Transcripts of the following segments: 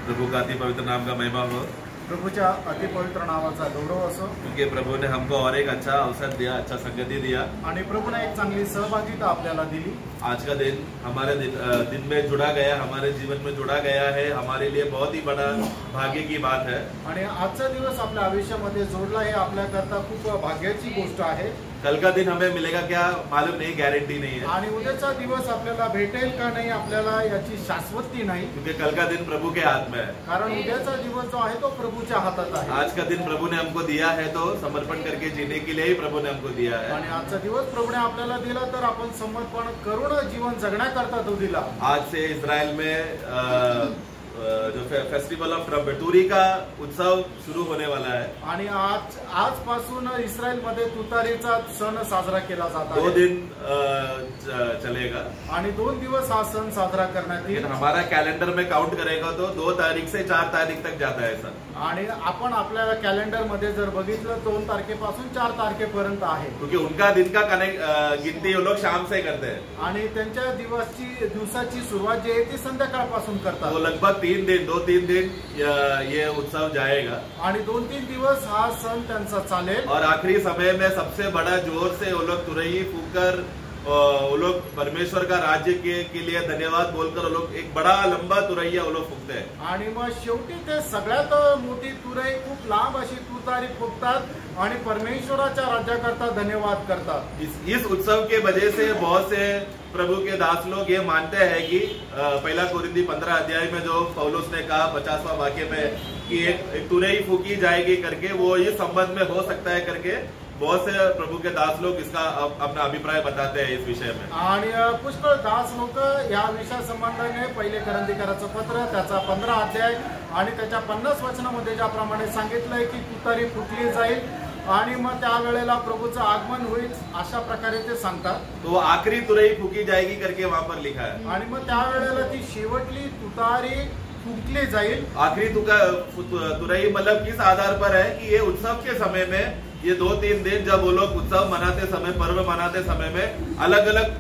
प्रभु का अति पवित्र नाम का महिमा हो। प्रभूच्या अति पवित्र नावाचा गौरव असो, क्योंकि प्रभु ने हमको और एक अच्छा अवसर दिया, अच्छा संगति दिया। आणि प्रभूने एक चांगली सहभागिता आपल्याला दिली। आज का दिन हमारे दिन में जुड़ा गया, हमारे जीवन में जुड़ा गया है, हमारे लिए बहुत ही बड़ा भाग्य की बात है। आणि आजचा दिवस आपल्या आयुष्यामध्ये जोडला हे आपल्याकरता खूप भाग्याची गोष्ट आहे। कल का दिन हमें मिलेगा क्या मालूम नहीं, गारंटी नहीं है। आणि उद्याचा दिवस आपल्याला भेटेल का नाही आपल्याला याची शाश्वती नाही, क्योंकि कल का दिन प्रभु के हाथ में है। कारण उद्याचा दिवस जो आहे तो प्रभूच्या हातात आहे। आज का दिन प्रभु ने हमको दिया है तो समर्पण करके जीने के लिए ही प्रभु ने हमको दिया है। आणि आजचा दिवस प्रभूने आपल्याला दिला तर आपण समर्पण करून जीवन जगण्याकरता तो दिला। आज से इस्राएल में जो फेस्टिवल ऑफ ट्रम्पेटुरी का उत्सव शुरू होने वाला है। आणि आजपासून इस्रायल मध्ये तुतारीचा सण साजरा केला जात आहे। 2 दिन चलेगा आणि 2 दिवस हा सण साजरा करण्यात येईल। हमारा कैलेंडर में काउंट करेगा तो 2 तारीख से 4 तारीख तक जाता है सर। आणि आपण आपल्या कॅलेंडर मध्ये जर बघितलं 2 तारखेपासून 4 तारखेपर्यंत आहे। क्योंकि उनका दिन का गिनती वो लोग शाम से करते हैं। आणि त्यांच्या दिवसाची सुरुवात जी आहे ती संध्याकाळपासून करतात। वो लगभग 2-3 दिन ये उत्सव जाएगा। आणि 2-3 दिवस हा सण त्यांचा चालेल। और आखिरी समय में सबसे बड़ा जोर से वो लोग तुरही फूंककर वो लोग परमेश्वर का राज्य के लिए धन्यवाद बोलकर वो लोग एक बड़ा लंबा तुरैया वो लोग फूंकते हैं। आणि मग शेवटी ते सगळ्यात मोठी तुरई खूप लांब अशी तुतारी फुकतात आणि परमेश्वराच्या राज्याकरता धन्यवाद करतात। इस उत्सव के वजह से बहुत से प्रभु के दास लोग ये मानते हैं कि 1 कोरिन्थी 15 अध्याय में जो पौलुस ने कहा 50वां वाक्य में कि एक तुरई फूकी जाएगी करके, वो इस संबंध में हो सकता है करके बहुत से प्रभु के दास लोग इसका अपना अभिप्राय बताते हैं इस विषय में। आणि पुष्कळ दास लोक या विषया संबंधाने 1 कोरिन्थीकराचं पत्र त्याचा 15 अध्याय आणि त्याच्या 50 वचनामध्ये ज्याप्रमाणे सांगितलंय की तुतारी फुटली जाईल आणि मग त्यावेळेला प्रभूचं आगमन होईल अशा प्रकारे ते सांगतात। तो आखिरी तुरई फूकी जाएगी करके वहां पर लिखा है। आणि मग त्यावेळेला ती शेवटली तुतारी फुकली जाईल। आखिरी तुरई मतलब किस आधार पर है कि ये उत्सव के समय में ये 2-3 दिन जब वो लोग उत्सव मनाते समय, पर्व मनाते समय में अलग अलग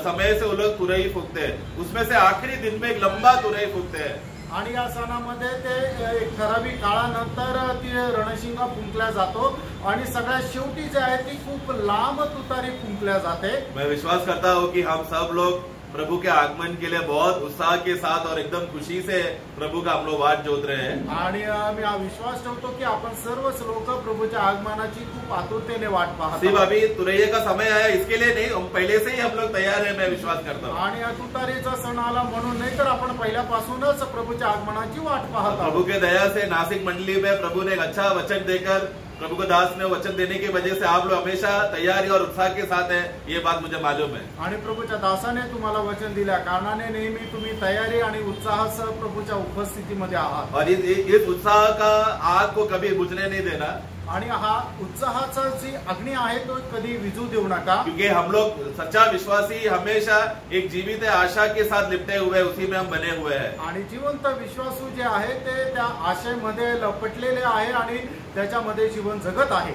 समय से वो लोग तुरई फूकते हैं, उसमें से आखिरी दिन में एक लंबा तुरई फूकते हैं। आणि या सणामध्ये ते एक ठराविक काळानंतर ती रणशिंगा फुंकल्या जातो आणि सगळ्यात शेवटी जे आहे ती खूप लांब तुतारी फुंकल्या जाते। मैं विश्वास करता हूँ कि हम सब लोग प्रभु के आगमन के लिए बहुत उत्साह के साथ और एकदम खुशी से प्रभु का हम लोग वाट जोत रहे हैं। आणि मी हा विश्वास ठेवतो की आपण सर्वच लोक प्रभूच्या आगमनाची खूप आतुरतेने वाट पाहतो। सिर्फ अभी तुरैये का समय आया इसके लिए नहीं, हम पहले से ही हम लोग तैयार है, मैं विश्वास करता हूँ। आणि या तुतारीचा सण आला म्हणून नाही तर आपण पहिल्यापासूनच प्रभूच्या आगमनाची वाट पाहत आहोत। प्रभु के दया से नासिक मंडली में प्रभु ने एक अच्छा वचन देकर, प्रभु को दास ने वचन देने की वजह से आप लोग हमेशा तैयारी और उत्साह के साथ है, ये बात मुझे मालूम है। आणि प्रभूच्या दासाने तुम्हाला वचन दिल्या कारणाने नेहमी तुम्ही तयारी आणि उत्साहासह प्रभूच्या उपस्थितीमध्ये आहात। और इस उत्साह का आग को कभी बुझने नहीं देना। आणि हा उत्साहाचा जी अग्नी आहे तो कधी विझू देऊ नका। क्योंकि हम लोग सच्चा विश्वासी हमेशा एक जीवित आशा के साथ लिपटे हुए, उसी में हम बने हुए हैं। आणि जिवंत विश्वासू जे आहे ते त्या आशेमध्ये लपटलेले आहे आणि त्याच्यामध्ये जीवन जगत आहे।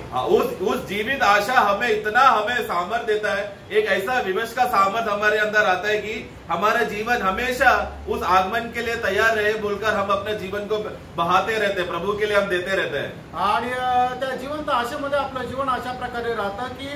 उस जीवित आशा हमें सामर्थ देता है, एक ऐसा विवश का सामर्थ हमारे अंदर आता है कि हमारा जीवन हमेशा उस आगमन के लिए तैयार रहे बोलकर हम अपने जीवन को बहाते रहते हैं, प्रभु के लिए हम देते रहते हैं। आणि त्या जिवंत आशेमध्ये आपलं जीवन अशा प्रकारे राहतं की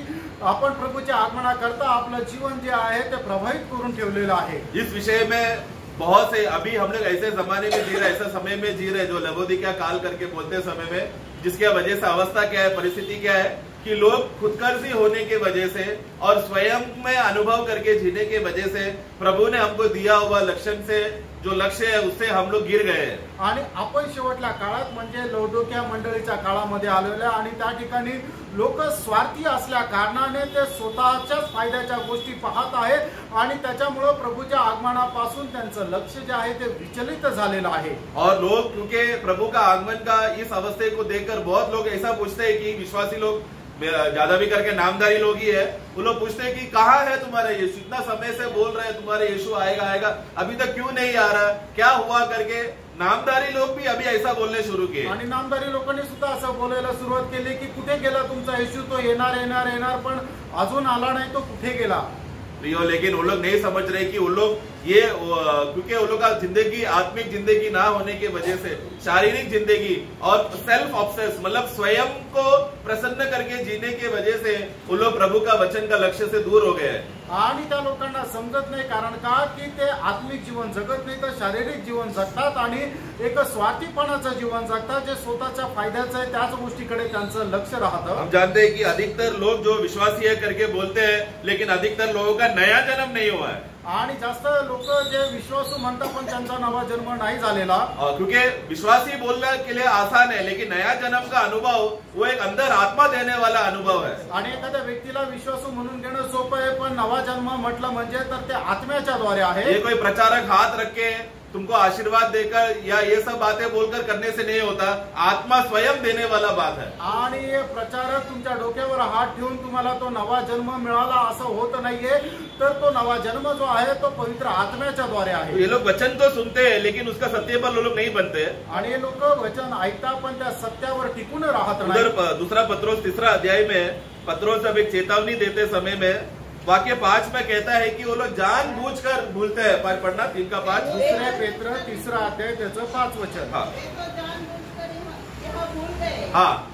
आपण प्रभूच्या आगमनाकरता आपलं जीवन जे आहे ते प्रभावित करून ठेवलेलं आहे। इस विषय में बहुत से अभी हम लोग ऐसे जमाने में जी रहे, ऐसे समय में जी रहे जो लवोदिकिया काल करके बोलते समय में, जिसके वजह से अवस्था क्या है, परिस्थिति क्या है कि लोग खुदगर्जी होने के वजह से और स्वयं में अनुभव करके जीने के वजह से प्रभु ने हमको दिया हुआ लक्षण से जो लक्ष्य है उससे हम लोग गिर गए। आणि आपण शेवटल्या काळात म्हणजे लौदोकिया मंडळीच्या काळामध्ये आलेले आणि त्या ठिकाणी लोक स्वार्थी असल्या कारणाने ते स्वतःच्याच फायद्याच्या गोष्टी पाहत आहेत आणि त्याच्यामुळे प्रभूच्या आगमनापासून त्यांचं लक्ष जे आहे ते विचलित झालेलं आहे। और लोग क्योंकि प्रभु का आगमन का इस अवस्थे को देखकर बहुत लोग ऐसा पूछते हैं कि विश्वासी लोग ज्यादा भी करके नामधारी लोग ही है, वो लोग पूछते हैं कि कहाँ है तुम्हारा यीशु, इतना समय से बोल रहे हैं तुम्हारा यीशु आएगा, अभी तक क्यों नहीं आ रहा, क्या हुआ करके नामधारी लोग भी अभी ऐसा बोलने शुरू किए। आणि नामधारी लोकांनी सुद्धा असं बोलायला सुरुवात केली की कुठे गेला तुमचा येशू, तो येणार पण अजून आला नाही, तो कुठे गेला। लेकिन वो लोग नहीं समझ रहे कि वो लोग ये क्योंकि वो लोग का जिंदगी आत्मिक जिंदगी ना होने की वजह से शारीरिक जिंदगी और सेल्फ ऑब्सेस मतलब स्वयं को प्रसन्न करके जीने की वजह से वो लोग प्रभु का वचन का लक्ष्य से दूर हो गए हैं। आणि त्या लोकांना समजत नाही, कारण का की ते आत्मिक जीवन जगत नाही तर शारीरिक जीवन जगतात आणि एक स्वार्थीपणाचं जीवन जगतात, जे स्वतःच्या फायद्याचं आहे त्याच गोष्टीकडे त्यांचं लक्ष राहतं। हम जानते हैं कि अधिकतर लोग जो विश्वासी है करके बोलते हैं, लेकिन अधिकतर लोगों का नया जन्म नहीं हुआ है। आणि जास्त लोक जे विश्वासू म्हणतात पण त्यांचा नवा जन्म नाही झालेला, क्योंकि विश्वासी बोलने के लिए आसान है, लेकिन नया जन्म का अनुभव वो एक अंदर आत्मा देने वाला अनुभव है। आणि एखाद्या व्यक्तीला विश्वासू म्हणून घेणं सोपं आहे, पण नवा जन्म म्हटलं म्हणजे तर ते आत्म्याच्या द्वारे आहे। ये कोई प्रचारक हात रख के तुमको आशीर्वाद देकर या ये सब बातें बोलकर करने से नहीं होता, आत्मा स्वयं देने वाला बात है। आणि प्रचारक तुमच्या डोक्यावर हात ठेवून तुम्हाला तो नवा जन्म मिळाला असं होत नाहीये, तर तो नवा जन्म जो आहे तो पवित्र आत्म्याच्या द्वारे आहे। ये लोग वचन तो सुनते हैं, लेकिन उसका सत्य पर लोग नहीं बनते। आणि हे लोक वचन ऐकतात पण त्या सत्यावर टिकून राहत नाही। उधर दूसरा पत्रोस 3 अध्याय में पत्रोस अब एक चेतावनी देते समय में वाक्य 5 में कहता है कि वो लोग जानबूझकर भूलते हैं। पढ़ना 3 का 5। दुसरे पेत्र 3 अध्याय त्याचं 5 वचन। हाँ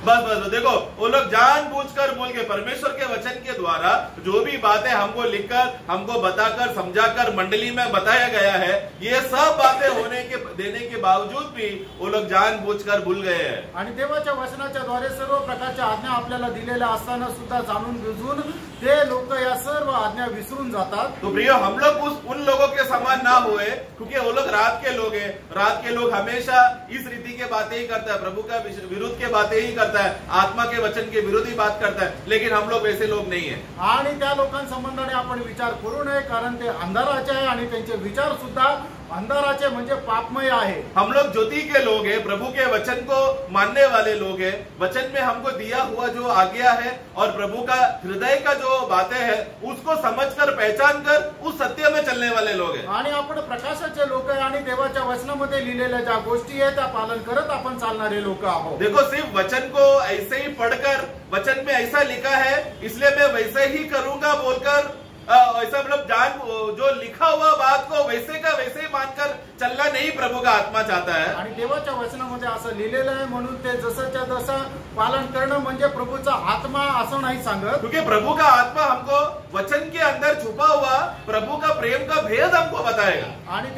बस देखो वो लोग जानबूझकर बोल के परमेश्वर के वचन के द्वारा जो भी बातें हमको लिखकर हमको बताकर समझाकर मंडली में बताया गया है, ये सब बातें होने के देने के बावजूद भी वो लोग जानबूझकर भूल गए हैं। आणि देवाच्या वचनाच्या द्वारे सर्व प्रकारच्या आज्ञा आपल्याला दिलेल्या असताना सुद्धा जाणून बुजून ते लोक या सर्व आज्ञा विसरून जातात। तो प्रियो, हम लोग उन लोगों के समान ना हुए, क्योंकि वो लोग रात के लोग हैं। रात के लोग हमेशा इस रीति के बातें ही करता है, प्रभु का विरुद्ध के बातें ही करता है, आत्मा के वचन के विरोधी बात करता है, लेकिन हम लोग वैसे लोग नहीं है। आणि त्या लोकांसंबंधाने आपण विचार करू नये, कारण ते अंधाराचे आहे आणि त्यांचे विचार सुद्धा अंधाराचे म्हणजे पापमय आहे। हम लोग ज्योति के लोग हैं, प्रभु के वचन को मानने वाले लोग हैं। वचन में हमको दिया हुआ जो आज्ञा है और प्रभु का हृदय का जो बातें हैं उसको समझकर पहचान कर उस सत्य में चलने वाले लोग हैं। आणि आपण प्रकाशाचे लोक आहे आणि देवाच्या वचनामध्ये लिहिलेल्या ज्या गोष्टी आहेत त्या पालन करत आपण चालणारे लोक आहोत। देखो, सिर्फ वचन को ऐसे ही पढ़कर वचन में ऐसा लिखा है इसलिए मैं वैसे ही करूंगा बोलकर ऐसा मतलब जान जो लिखा हुआ बात को वैसे का वैसे ही मानकर चलना नहीं प्रभु का आत्मा चाहता है। आणि देवाच्या वचनामध्ये असं लिहिलेलं आहे म्हणून ते जसंच्या तसं पालन करणं म्हणजे प्रभूचा आत्मा असं नाही सांगत, क्योंकि प्रभु का आत्मा हमको वचन के अंदर छुपा हुआ प्रभु का प्रेम का भेद हमको बताएगा। आणि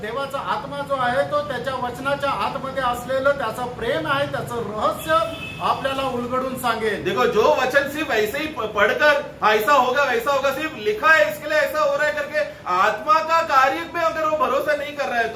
देवाचा आत्मा जो आहे तो त्याच्या वचनाच्या आतमध्ये असलेलं त्याचं प्रेम आहे, त्याचं रहस्य आपल्याला उलगडून सांगेल। देखो, जो वचन सिर्फ ऐसे ही पढ़कर ऐसा होगा वैसा होगा, सिर्फ लिखा है इसके लिए ऐसा हो रहा है करके आत्मा का कार्य में अगर वो भरोसा नहीं कर रहा है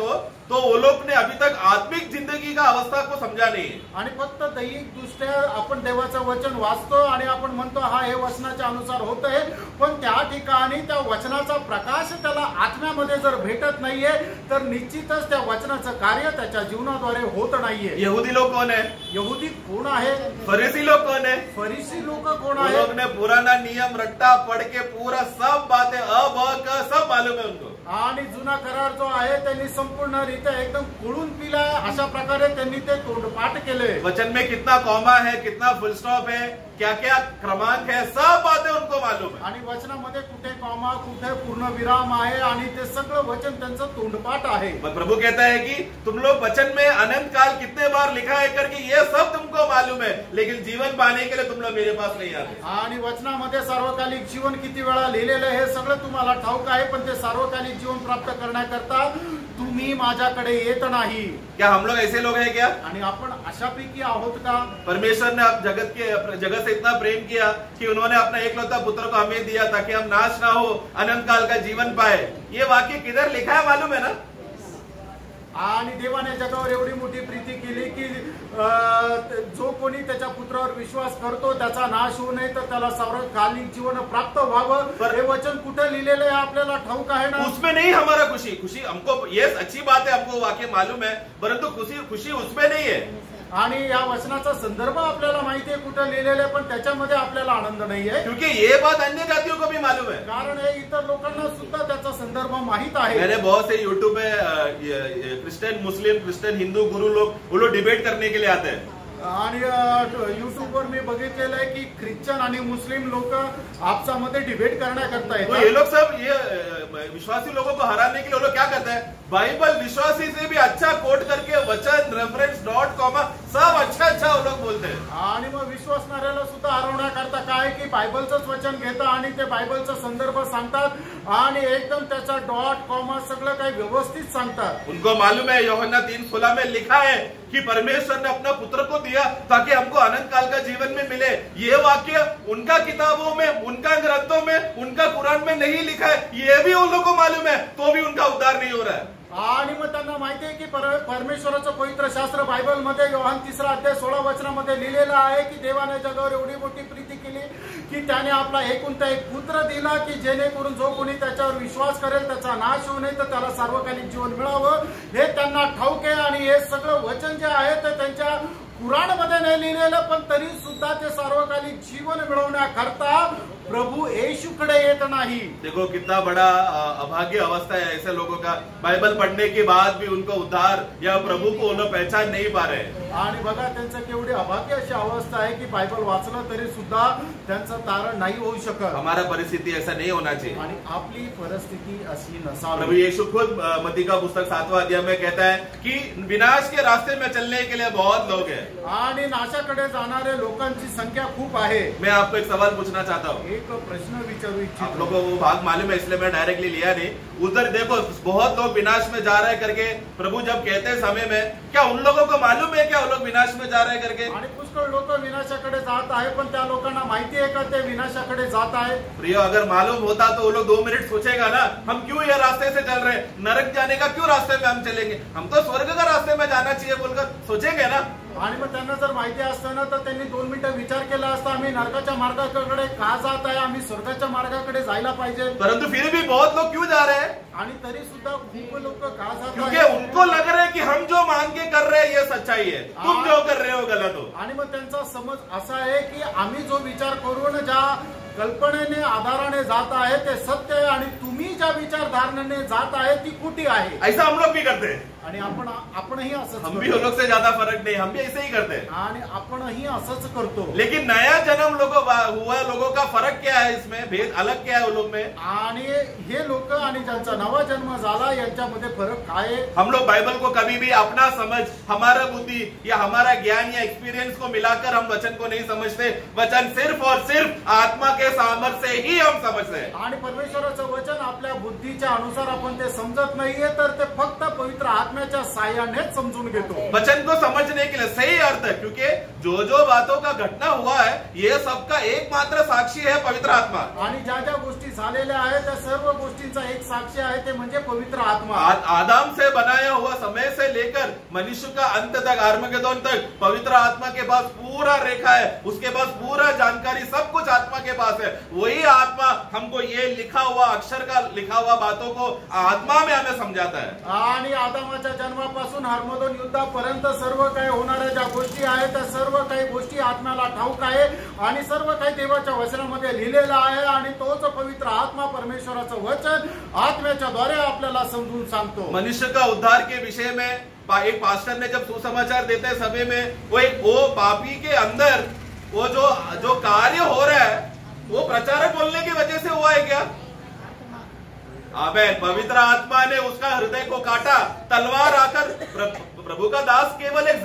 तो वो लोग ने अभी तक आत्मिक जिंदगी का अवस्था को समझा नहीं। आणि फक्त दैहिक दृष्ट्या आपण देवाचं वचन वाचतो आणि आपण म्हणतो हा हे वचनाच्या अनुसार होत आहे, पण त्या ठिकाणी त्या वचनाचा प्रकाश त्याला आत्म्यामध्ये जर भेटत नाहीये तर निश्चितच त्या वचनाचं कार्य त्याच्या जीवनाद्वारे होत नाहीये। यहूदी लोग कौन है? यहूदी कोण आहे? फरीसी लोग कौन है? फरीसी लोक कोण आहे? लोग ने पुराना नियम रट्टा पढ़ के पूरा सब बातें सब मालूम है उनको। आणि जुना करार जो आहे त्यांनी संपूर्ण रीत्या एकदम कुळून पिलाय, अशा प्रकारे त्यांनी ते तोंडपाठ केले। वचन में कितना कॉमा है, कितना फुल स्टॉप है, क्या क्या क्रमांक है, सब बातें उनको मालूम है। आणि वचनामध्ये कुठे कॉमा कुठे पूर्ण विराम आहे आणि ते सगळं वचन त्यांचं तोंडपाठ आहे। प्रभु कहता है कि तुम लोग वचन में अनंत काल कितने बार लिखा है करके ये सब तुमको मालूम है, लेकिन जीवन पाने के लिए तुम लोग मेरे पास नहीं आते। आणि वचनामध्ये सार्वकालिक जीवन किती वेळा लिहिलेलं आहे हे सगळं तुम्हाला ठाऊक आहे, पण ते सार्वकालिक जीवन प्राप्त करण्याकरता तुम्ही माझ्याकडे येत नाही। क्या हम लोग ऐसे लोग हैं क्या? आणि आपण अशापैकी आहोत का? परमेश्वर ने आप जगत से इतना प्रेम किया कि उन्होंने अपना एकलौता पुत्र को हमें दिया ताकि हम नाश ना हो, अनंत काल का जीवन पाए। ये वाक्य किधर लिखा है मालूम है ना? आणि देवाने जगावर एवढी मोठी प्रीती केली की जो कोणी त्याच्या पुत्रावर विश्वास करतो त्याचा नाश होऊ नये तर त्याला सार्वकालिक जीवन प्राप्त व्हावं। हे वचन कुठे लिहिलेलं आहे आपल्याला ठाऊक आहे ना? उसमें नहीं हमारा खुशी हमको ये अच्छी बात है, हमको वाक्य मालूम है, परंतु खुशी उसमें नहीं है। आणि या वचनाचा संदर्भ आपल्याला माहिती आहे कुठे लिहिलेला आहे, पण त्याच्यामध्ये आपल्याला आनंद नाहीये, क्योंकि ये बात अन्य जातियों को भी मालूम है। कारण हे इतर लोकांना सुद्धा त्याचा संदर्भ माहित आहे। मैंने बहुत से यूट्यूब पे क्रिश्चियन मुस्लिम क्रिश्चियन हिंदू गुरु लोग वो लोग डिबेट करने के लिए आते हैं। आणि युट्यूबवर मी बघितलेलं आहे की ख्रिश्चन आणि मुस्लिम लोक आपसामध्ये डिबेट करण्याकरता तो येतात. ये लोग सब ये विश्वासी लोगों को हराने के लिए वो लोग क्या करते हैं, बाइबल विश्वासी से भी अच्छा कोट करके वचन रेफरेंस डॉट कॉमा सब अच्छा वो लोग बोलते हैं. आणि मग विश्वासणाऱ्याला सुद्धा हरवण्याकरता काय की बायबलचंच वचन घेतात आणि ते बायबलचा संदर्भ सांगतात आणि एकदम त्याचा डॉट कॉमा सगळं काही व्यवस्थित सांगतात. उनको मालूम है यूहन्ना 3:16 में लिखा है कि परमेश्वर ने अपना पुत्र को दिया ताकि हमको अनंत काल का जीवन में मिले. ये वाक्य उनका किताबों में, उनका ग्रंथों में, उनका कुरान में नहीं लिखा है. ये भी उन लोगों को मालूम है, तो भी उनका उद्धार नहीं हो रहा है. आणि मग त्यांना माहिती आहे की परमेश्वराचं पवित्र शास्त्र बायबलमध्ये योहान 3:16 लिहिलेलं आहे की देवाने जगावर एवढी मोठी प्रीती केली की त्याने आपला एकुलता एक पुत्र दिला की जेणेकरून जो कोणी त्याच्यावर विश्वास करेल त्याचा नाश होऊ नये तर त्याला सार्वकालिक जीवन मिळावं. हे त्यांना ठाऊक आहे आणि हे सगळं वचन जे आहे ते त्यांच्या कुराणमध्ये नाही लिहिलेलं, पण तरी सुद्धा ते सार्वकालिक जीवन मिळवण्याकरता प्रभु येशूकडे येत नाही. देखो कितना बड़ा अभाग्य अवस्था है ऐसे लोगों का. बाइबल पढ़ने के बाद भी उनको उद्धार या प्रभु को वो लोग पहचान नहीं पा रहे. आणि बघा त्यांचं केवढी अभाग्य अशी अवस्था आहे की बायबल वाचलं तरी सुद्धा त्यांचं तारण नाही होऊ शकत. हमारा परिस्थिति ऐसा नहीं होना चाहिए आणि आपली परिस्थिती अशी नसावी. प्रभु यीशु खुद मत्ती का पुस्तक 7वां अध्याय में कहता है कि विनाश के रास्ते में चलने के लिए बहुत लोग हैं. आणि नाशाकडे जाणारे लोकांची संख्या खूप आहे. मैं आपको एक सवाल पूछना चाहता हूँ. एक प्रश्न विचारू आप इच्छितो. लोगों को वो भाग मालूम है इसलिए मैं डायरेक्टली लिया नहीं. उधर देखो बहुत लोग विनाश में जा रहे करके प्रभु जब कहते हैं समय में, क्या उन लोगों को मालूम है क्या वो लोग विनाश में जा रहे करके? आणि पुष्कळ लोक विनाशाकडे जात आहे, पण त्या लोकांना माहिती आहे का ते विनाशाकडे जात आहे? प्रिय, अगर मालूम होता तो वो लोग 2 मिनट सोचेगा ना, हम क्यों ये रास्ते से चल रहे हैं, नरक जाने का क्यों रास्ते में हम चलेंगे, हम तो स्वर्ग का रास्ते में जाना चाहिए बोलकर सोचेंगे ना. आणि मग त्यांना जर माहिती असतं ना तर त्यांनी 2 मिनिटं विचार केला असता, आम्ही नरकाच्या मार्गाकडे का जात आहे, आम्ही स्वर्गाच्या मार्गाकडे जायला पाहिजे. परंतु फिर भी बहुत लोग क्यों जा रहे हैं? आणि तरी सुद्धा खूप लोक का जात क्योंकि आहेत? उनको लग रहा है कि हम जो मान के कर रहे हैं ये सच्चाई है, तुम जो कर रहे हो गलत हो. आणि मग त्यांचा समज असा आहे की आम्ही जो विचार करून ज्या कल्पनेने आधाराने जात आहे ते सत्य आहे आणि तुम्ही ज्या विचारधारणेने जात आहे ती खोटी आहे. ऐसा हम लोग भी करते हैं. आणि आपणही असंच हम भी करतो. उन लोग से ज्यादा फर्क नहीं, हम भी ऐसे ही करते हैं. आणि आपणही असंच करतो. लेकिन नया जन्म हुआ लोगों का फर्क क्या है, इसमें भेद अलग क्या है उन लोग में? आणि हे लोक आणि ज्यांचा नवा जन्म झाला यांच्यामध्ये फरक काय आहे? हम लोग बाइबल को कभी भी अपना समझ, हमारा बुद्धि या हमारा ज्ञान या एक्सपीरियंस को मिलाकर हम वचन को नहीं समझते. वचन सिर्फ और सिर्फ आत्मा के सामर्थ्य से ही हम समझते हैं. आणि परमेश्वराचं वचन आपल्या बुद्धीच्या अनुसार आपण ते समजत नाहीये, तर ते फक्त पवित्र आत्म्याच्या साह्यानेच समजून घेतो. वचन को समझने के लिए सही अर्थ है, क्योंकि जो जो बातों का घटना हुआ है ये सबका एकमात्र साक्षी है पवित्र आत्मा. आणि ज्या ज्या गोष्टी झालेल्या आहेत त्या सर्व गोष्टींचा एक साक्षी आहे ते म्हणजे पवित्र आत्मा. आदम से बनाया हुआ समय से लेकर मनुष्य का अंत तक, आर्मगेदोन तक, पवित्र आत्मा के पास पूरा रेखा है, उसके पास पूरा जानकारी, सब कुछ आत्मा के पास है. वही आत्मा हमको ये लिखा हुआ अक्षर का लिखा हुआ बातों को आत्मा में हमें समझाता है. आणि आदमाच्या जन्मापासून हर्मोदोन युद्धापर्यंत सर्व काही होणाऱ्या ज्या गोष्टी आहेत त्या सर्व काही गोष्टी आत्म्याला ठाऊक आहे आणि सर्व काही देवाच्या वचनामध्ये लिहिलेलं आहे आणि तोच पवित्र आत्मा परमेश्वराचं वचन आत्म्याच्या द्वारे आपल्याला समजून सांगतो. मनुष्य का उद्धार के विषय में एक पास्टर ने जब सुसमाचार देते समय में वो पापी के अंदर वो जो कार्य हो रहा है वो प्रचारक बोलने की वजह से हुआ है क्या? आमेन. पवित्र आत्मा ने उसका हृदय को काटा. तलवार आकर प्रभु का दास केवल एक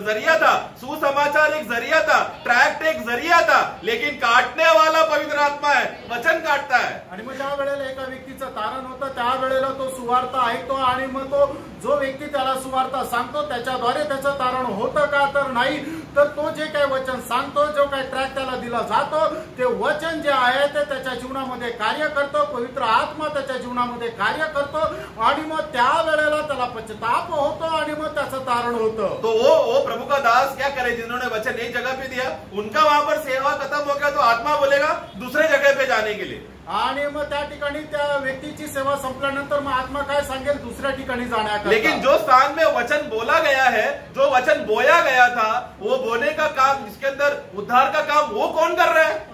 जरिया था, सुसमाचार एक जरिया था, ट्रैक्ट एक जरिया था, लेकिन काटने वाला पवित्र आत्मा है, वचन काटता है. आणि मग ज्या वेळेला एका व्यक्तीचं तारण होतं त्या वेळेला तो सुवार्ता ऐकतो आणि मग तो जो व्यक्ती त्याला सुवार्ता सांगतो त्याच्याद्वारे त्याचं तारण होतं का, तर नाही. तर तो जे काही वचन सांगतो, जो काही ट्रॅक त्याला दिला जातो ते वचन जे आहे ते त्याच्या जीवनामध्ये कार्य करतो. पवित्र आत्मा त्याच्या जीवनामध्ये कार्य करतो आणि मग त्या वेळेला त्याला पश्चाताप होतो आणि मग त्याचं तारण होतं. तो वो प्रभु का दास क्या करे जिन्होंने वचन एक जगह पे दिया, उनका वहां पर सेवा खत्म हो गया तो आत्मा बोलेगा दूसरे जगह पे जाने के लिए. आणि मग त्या ठिकाणी त्या व्यक्तीची सेवा संपल्यानंतर मग आत्मा काय सांगेल, दुसऱ्या ठिकाणी जाण्याकरता. लेकिन जो स्थान में वचन बोला गया है, जो वचन बोया गया था, वो बोने का काम, इसके अंदर उद्धार का काम वो कौन कर रहा है?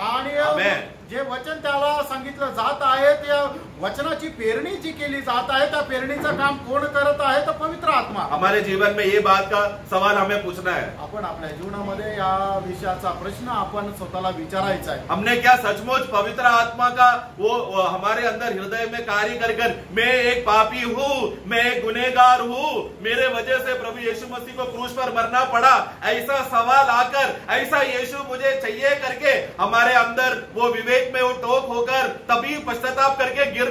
आणि जे वचन त्याला सांगितलं जात आहे त्या वचनाची पेरणी जी केली जात आहे त्या पेरणीचं काम कोण करत आहे तर पवित्र आत्मा। हमारे जीवन में ये बात का सवाल हमें पूछना है। आपण आपल्या जीवनामध्ये या विषयाचा प्रश्न आपण स्वतःला विचारायचा आहे। हमने क्या सचमुच पवित्र आत्मा का वो हमारे अंदर हृदय में कार्य कर मैं एक पापी हूँ, मैं एक गुनहगार हूँ, मेरे वजह से प्रभु यीशु मसीह को क्रूस पर मरना पड़ा, ऐसा सवाल आकर ऐसा यीशु मुझे चाहिए करके हमारे अंदर वो विवेक में वो टोक होकर तभी पश्चाताप करके गिरकर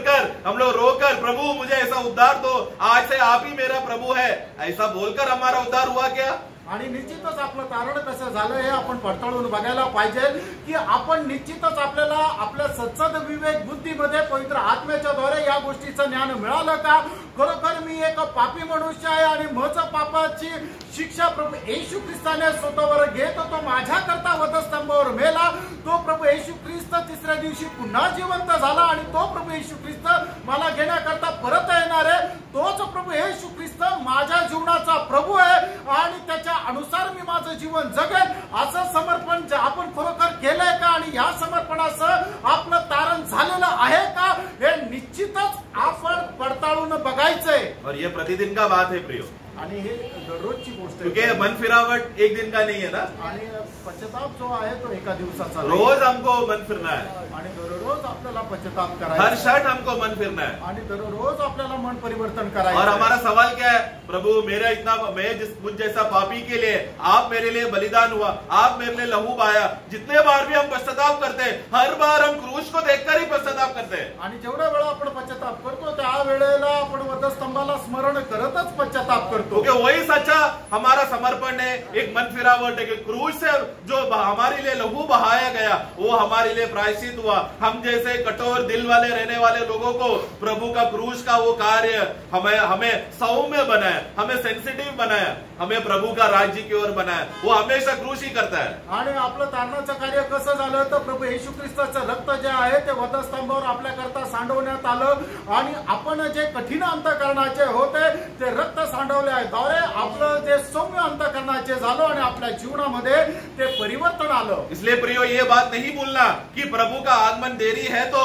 हम लोग रोकर प्रभु मुझे ऐसा उद्धार दो, आज से आप ही मेरा प्रभु है, ऐसा बोलकर हमारा उद्धार हुआ क्या? आणि निश्चितच आपलं कारण कसं झालं हे आपण पडताळून बघायला पाहिजे की आपण निश्चितच आपल्याला आपल्या सत्सद विवेक बुद्धीमध्ये पवित्र आत्म्याच्या द्वारे या गोष्टीचं ज्ञान मिळालं का खरोखर मी एक पापी मनुष्य आहे आणि माझ्या पापाची शिक्षा प्रभू येशू ख्रिस्ताने स्वतःवर घेत तो माझ्याकरता वधस्तंभावर मेला, तो प्रभू येशू ख्रिस्त तिसऱ्या दिवशी पुन्हा जिवंत झाला आणि तो प्रभू येशू ख्रिस्त मला घेण्याकरता परत येणार आहे, तोच प्रभू येशू ख्रिस्त माझ्या जीवनाचा प्रभू आहे आणि त्याच्या अनुसार मी माझं जीवन जगेन असं समर्पण आपण खरोखर केलंय का आणि या समर्पणासह आपलं तारण झालेलं आहे का हे निश्चितच आपण पडताळून बघायचंय। और ये प्रतिदिन का बात है प्रियो, आणि हे दररोजची गोष्ट क्योंकि मन फिरावट एक दिन का नहीं है ना, आणि पश्चाताप जो आहे तो एका दिवसाचा रोज हमको मन फिरना है आणि दररोज आपल्याला पश्चाताप हर करायचा क्षण हमको मन फिरना है आणि दररोज आपल्याला मन परिवर्तन करायचं। और हमारा सवाल क्या है, प्रभु मेरा इतना मैं मुझ जैसा पापी के लिए आप मेरे लिए बलिदान हुआ, आप मेरे लिए लहू बहाया, जितने बार भी हम पश्चाताप करते हैं हर बार हम क्रूस को देखकर ही पश्चाताप करते हैं आणि जेवढ्या वेळा आपण पश्चाताप करतो त्या वेळेला आपण वधस्तंभाला स्मरण करतच पश्चाताप करतो, क्योंकि वही सच्चा हमारा समर्पण है, एक मन फिरावट है कि क्रूस से जो हमारे लिए लहू बहाया गया वो हमारे लिए प्रायश्चित हुआ। हम जैसे कठोर दिल वाले रहने वाले लोगों को प्रभु का क्रूस का वो कार्य हमें सौम्य बनाया, हमें सेंसिटिव बनाया, हमें प्रभु का राज्य की ओर बनाया, वो हमेशा क्रूस ही करता है। आणि आपलं तारणाचं कार्य कसं झालं तर प्रभू येशू ख्रिस्ताचं रक्त जे आहे ते वधस्तंभावर आपल्याकरता सांडवण्यात आलं आणि आपण जे कठीण अंतःकरणाचे होते ते रक्त सांडवल्याद्वारे आपलं जे सौम्य अंतःकरणाचे झालं आणि आपल्या जीवनामध्ये ते परिवर्तन आलं। इसलिए प्रियो ये बात नहीं भूलना कि प्रभु का आगमन देरी है तो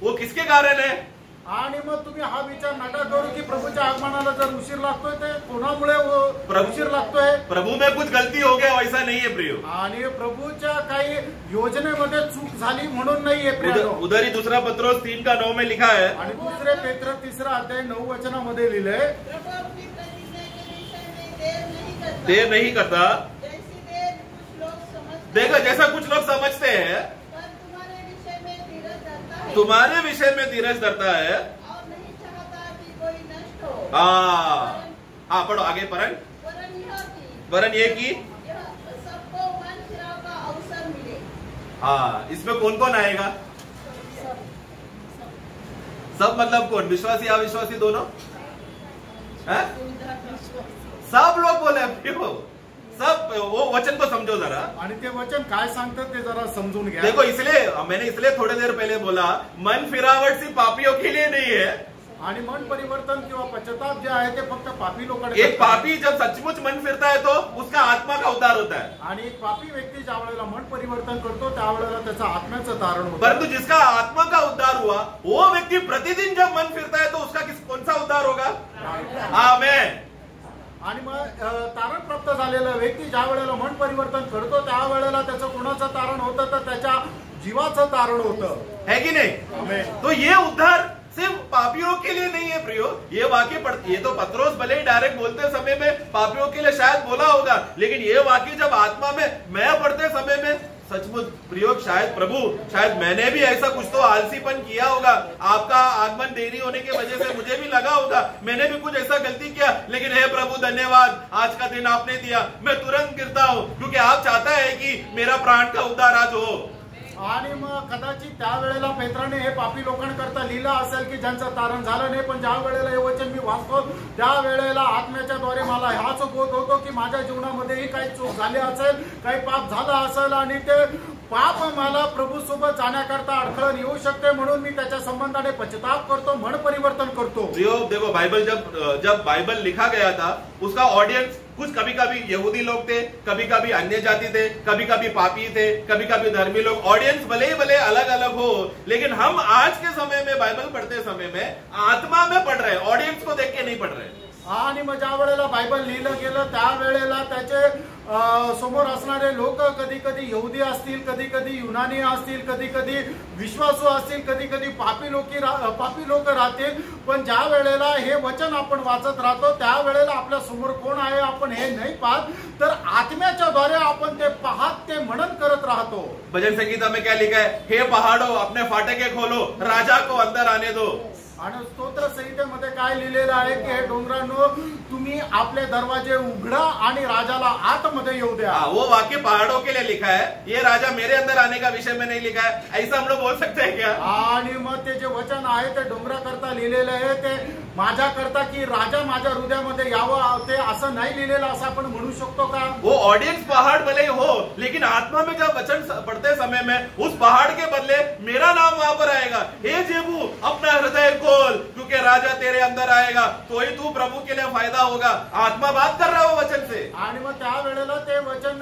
वो किसके कारण है, आणि मग तुम्ही हा विचार नका करू की प्रभूच्या आगमनाला जर उशीर लागतोय ते कोणामुळे उशीर लागतोय, प्रभु में कुछ गलती हो गया वैसा नहीं है प्रियो, आणि प्रभूच्या काही योजनेमध्ये चूक झाली म्हणून नाहीये प्रियो। उधर ही दूसरा पत्रोस 3:9 में लिखा है आणि दुसरे पेत्र 3 अध्याय 9 वचनामध्ये लिहिलंय देर नहीं करता, देखो जैसा कुछ लोग समझते हैं तुम्हारे विषय में धीरज धरता है और नहीं चाहता कि कोई नष्ट हो। हाँ पढ़ो आगे वरन ये की सबको मन फिराव का अवसर मिले। हाँ इसमें कौन कौन आएगा, सब मतलब कौन, विश्वासी अविश्वासी दोनों है? सब लोग बोले क्यों, सब वो वचन को समझो जरा, आणि ते वचन काय सांगतात ते जरा समजून घ्या। देखो इसलिए मैंने थोड़ी देर पहले बोला मन फिरावट सिर्फ पापियों के लिए नहीं है, आणि मन परिवर्तन किंवा पश्चाताप जे आहे ते फक्त पापी लोकांना। एक पापी जब सचमुच मन फिरता है तो उसका आत्मा का उद्धार होता है, आणि एक पापी व्यक्ती ज्या वेळेला मन परिवर्तन करतो त्यावेळेला त्याचा आत्म्याचं तारण होतं। परंतु जिसका आत्मा का उद्धार हुआ वो व्यक्ति प्रतिदिन जब मन फिरता है तो उसका कौन सा उद्धार होगा, आमेन। आणि मग तारण प्राप्त झालेला व्यक्ती ज्या वेळेला मन परिवर्तन करतो त्या वेळेला त्याचं कोणाचं तारण होतं तर त्याच्या जीवाचं तारण होतं, है कि नहीं? आमेन। तो ये उद्धार सिर्फ पापियों के लिए नहीं है प्रियो, ये वाक्य ये तो पत्रोस भले ही डायरेक्ट बोलते समय में पापियों के लिए शायद बोला होगा, लेकिन ये वाक्य जब आत्मा में मैं पढ़ते समय में सचमुच प्रयोग शायद मैंने भी ऐसा कुछ तो आलसीपन किया होगा, आपका आगमन देरी होने की वजह से मुझे भी लगा होगा मैंने भी कुछ ऐसा गलती किया, लेकिन हे प्रभु धन्यवाद आज का दिन आपने दिया, मैं तुरंत गिरता हूँ क्योंकि आप चाहता है कि मेरा प्राण का उद्धार आज हो। आणि मग कदाचित त्यावेळेला पेत्राने हे पापी लोकांकरता लिहिलं असेल की ज्यांचं तारण झालं नाही, पण ज्या वेळेला हे वचन मी वाचतो त्या वेळेला आत्म्याच्या द्वारे मला हाच बोध होतो की माझ्या जीवनामध्येही काही चूक झाली असेल, काही पाप झालं असेल आणि ते पाप मला प्रभू सोबत जाण्याकरता अडथळण येऊ शकते, म्हणून मी त्याच्या संबंधाने पश्चाताप करतो, मन परिवर्तन करतो। देखो बाइबल जब बाइबल लिखा गया था उसका ऑडियंस कुछ कभी कभी यहूदी लोग थे, कभी कभी अन्य जाति थे, कभी कभी पापी थे, कभी कभी धर्मी लोग। ऑडियंस भले ही भले अलग अलग हो, लेकिन हम आज के समय में बाइबल पढ़ते समय में आत्मा में पढ़ रहे हैं, ऑडियन्स को देख के नहीं पढ़ रहे। आणि मग ज्या वेळेला बायबल लिहिलं गेलं त्यावेळेला त्याचे समोर असणारे लोक कधी कधी यहुदी असतील, कधी कधी युनानी असतील, कधी कधी विश्वासू असतील, कधी कधी पापी लोक राहतील। पण ज्या वेळेला हे वचन आपण वाचत राहतो त्यावेळेला आपल्या समोर कोण आहे आपण हे नाही पाहत, तर आत्म्याच्या द्वारे आपण ते पाहत ते मनन करत राहतो। भजन संगीता में क्या लिखा है? हे पहाड़ों अपने फाटके खोलो, राजा को अंदर आने दो। आणि स्तोत्र संहितेमध्ये काय लिहिलेलं आहे की हे डोंगरांनो तुम्ही आपले दरवाजे उघडा आणि राजाला आतमध्ये येऊ द्या। वो वाक्य पहाड़ों के लिए लिखा है, ये राजा मेरे अंदर आने का विषय में नहीं लिखा है। ऐसा हम लोग बोल सकते हैं क्या? आणि मग ते जे वचन आहे ते डोंगराकरता लिहिलेलं आहे, ते माझ्याकरता की राजा माझ्या हृदयामध्ये यावं ते असं नाही लिहिलेलं असं आपण म्हणू शकतो का? वो ऑडियंस पहाड़ भले ही हो, लेकिन आत्मा में जब वचन पढ़ते समय में उस पहाड़ के बदले मेरा नाम वहां पर आएगा। हे जेबू अपना हृदय खोल, क्योंकि राजा तेरे अंदर आएगा, तो ही तू प्रभु के लिए फायदा होगा। आत्मा बात कर रहा हो वचन से। आणि मग त्यावेळेला ते वचन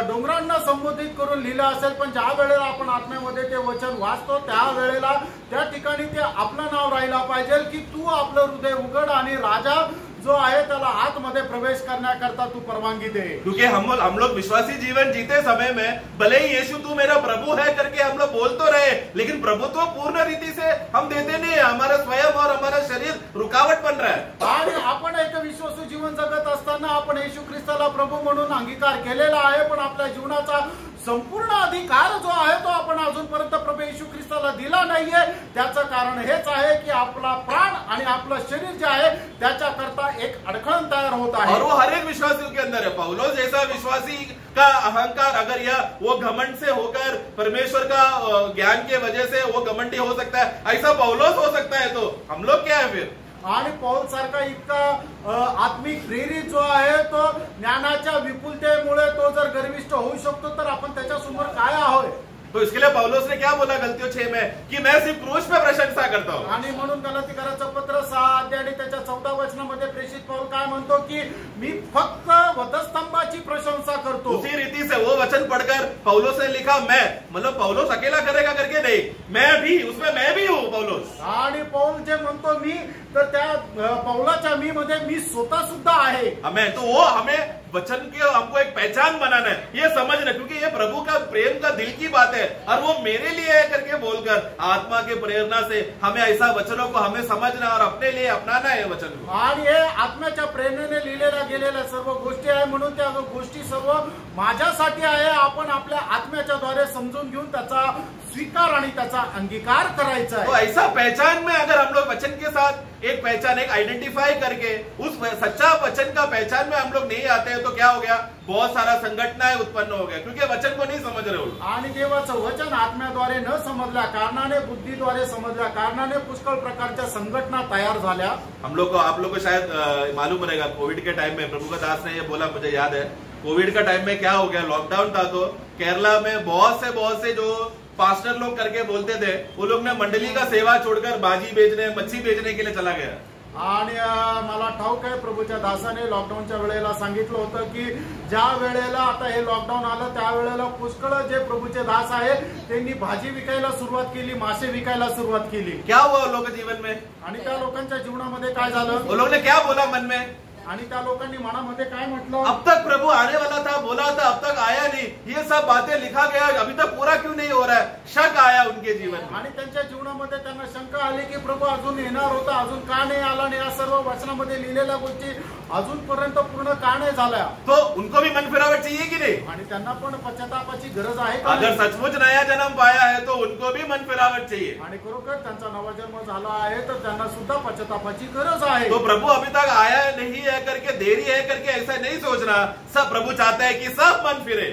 डोंगरांना संबोधित करून लिहिलं असेल, पण ज्या वेळेला आपण आत्म्यामध्ये ते वचन वाचतो त्यावेळेला त्या ठिकाणी ते आपलं नाव राहिला पाहिजे की तू आपलं हृदय उघड आणि राजा जो आहे त्याला आतमध्ये प्रवेश करण्याकरता तू परवानगी दे। क्योंकि हम लोग विश्वासी जीवन जीते समय में भले ही यीशु तू मेरा प्रभु है करके हम लोग बोल तो रहे, लेकिन प्रभुत्व पूर्ण रीति से हम देते नहीं है। हमारा स्वयं और हमारा शरीर रुकावट बन रहा है। आणि आपण एक विश्वासू जीवन जगत असताना आपण येशू ख्रिस्ताला प्रभू म्हणून अंगीकार केलेला आहे, पण आपल्या जीवनाचा संपूर्ण अधिकार जो आहे तो आपण अजूनपर्यंत प्रभू येशू ख्रिस्ताला दिला नाहीये। त्याचं कारण हेच आहे की आपला प्राण आणि आपलं शरीर जे आहे त्याच्याकरता एक अडखळण तयार होत आहे। और वो हर एक विश्वासी के अंदर है। पौलुस जैसा विश्वासी का अहंकार अगर या वो घमंड से होकर परमेश्वर का ज्ञान के वजह से वो घमंडी हो सकता है, ऐसा पौलुस हो सकता है, तो हम लोग क्या है फिर? आणि पौल सारखा इतका आत्मिक प्रेरित जो आहे तो ज्ञानाच्या विपुलतेमुळे तो जर गर्विष्ठ होऊ शकतो, तर आपण त्याच्या समोर काय आहोत? तो इसके लिए पौलुस ने क्या बोला गलतियों 6 में कि मैं सिर्फ क्रूस पे प्रशंसा करता हूँ। आणि म्हणून गलातीकराचं पत्र 6 अध्याय आणि त्याच्या 14 वचनामध्ये प्रेषित पौल काय म्हणतो की मी फक्त वधस्तंभाची प्रशंसा करतो। उसी रीति से वो वचन पढ़कर पौलुस ने लिखा मैं, मतलब पौलुस अकेला करेगा करके नहीं, मैं भी उसमें मैं भी हूँ पौलुस। आणि पौल जे म्हणतो मी, तर त्या पौलाच्या मी मध्ये मी स्वतः सुद्धा आहे। हमें तो वो हमें वचन की हमको एक पहचान बनाना है, ये समझना, क्योंकि ये प्रभु का प्रेम का दिल की बात है और वो मेरे लिए है करके बोलकर आत्मा की प्रेरणा से हमें ऐसा वचनों को हमें समझना और अपने लिए अपनाना है वचन को। आणि हे आत्म्याच्या प्रेरणेने लिहिलेल्या गेलेल्या सर्व गोष्टी आहे, म्हणून त्या गोष्टी सर्व माझ्यासाठी आहे। आपण आपल्या आत्म्याच्या द्वारे समजून घेऊन त्याचा स्वीकार आणि त्याचा अंगीकार करायचा है। तो ऐसा पहचान में अगर हम लोग वचन के साथ एक पहचान एक आइडेंटिफाई करके उस सच्चा वचन का पहचान में हम लोग नहीं आते हैं, तो क्या हो गया? बहुत सारा संघटनाएं उत्पन्न हो गया, क्योंकि वचन को नहीं समझ रहे हो। आणि देवाचं वचन आत्म्याद्वारे न समजल्या कारणाने, बुद्धीद्वारे समजल्या कारणाने पुष्कळ प्रकारच्या संघटना तयार झाल्या। हम लोग को, आप लोग को शायद मालूम रहेगा, कोविड के टाइम में प्रभु का दास ने ये बोला, मुझे याद है कोविड का टाइम में क्या हो गया, लॉकडाउन था तो केरला में बहुत से जो पास्टर लोग करके बोलते थे, वो लोग ने मंडली का सेवा छोड़कर भाजी बेचने, मच्छी बेचने के लिए चला गया। आणि मला ठाऊक आहे प्रभूच्या दासाने लॉकडाऊनच्या वेळेला सांगितलं होतं की ज्या वेळेला आता हे लॉकडाऊन आलं त्यावेळेला पुष्कळ जे प्रभूचे दास आहे त्यांनी भाजी विकायला सुरुवात केली, मासे विकायला सुरुवात केली। क्या हुआ लोग जीवन में? आणि त्या लोकांच्या जीवनामध्ये काय झालं? वो लोग ने क्या बोला मन में? आणि त्या लोकांनी मनामध्ये काय म्हटलं? अब तक प्रभु आने वाला था, बोला था, अब तक आया नहीं, ये सब बातें लिखा गया, अभी तक पूरा क्यों नहीं हो रहा है? शक आया उनके जीवन में। आणि त्यांच्या जीवनामध्ये त्यांना शंका आली की प्रभू अजून येणार होता, अजून का नाही आला? नाही, या सर्व वचनामध्ये लिहिलेल्या गोष्टी अजूनपर्यंत पूर्ण का नाही झाल्या? तो उनको भी मन फिरावट चाहिए कि नहीं? आणि त्यांना पण पश्चातापाची गरज आहे का? अगर सचमुच नया जन्म पाया है तो उनको भी मन फिरावट चाहिए। आणि खरोखर त्यांचा नवा जन्म झाला आहे तर त्यांना सुद्धा पश्चातापाची गरज आहे। तो प्रभु अभी तक आया नहीं है करके, देरी है करके ऐसा नहीं सोचना। सब प्रभु चाहता है कि सब मन फिरे।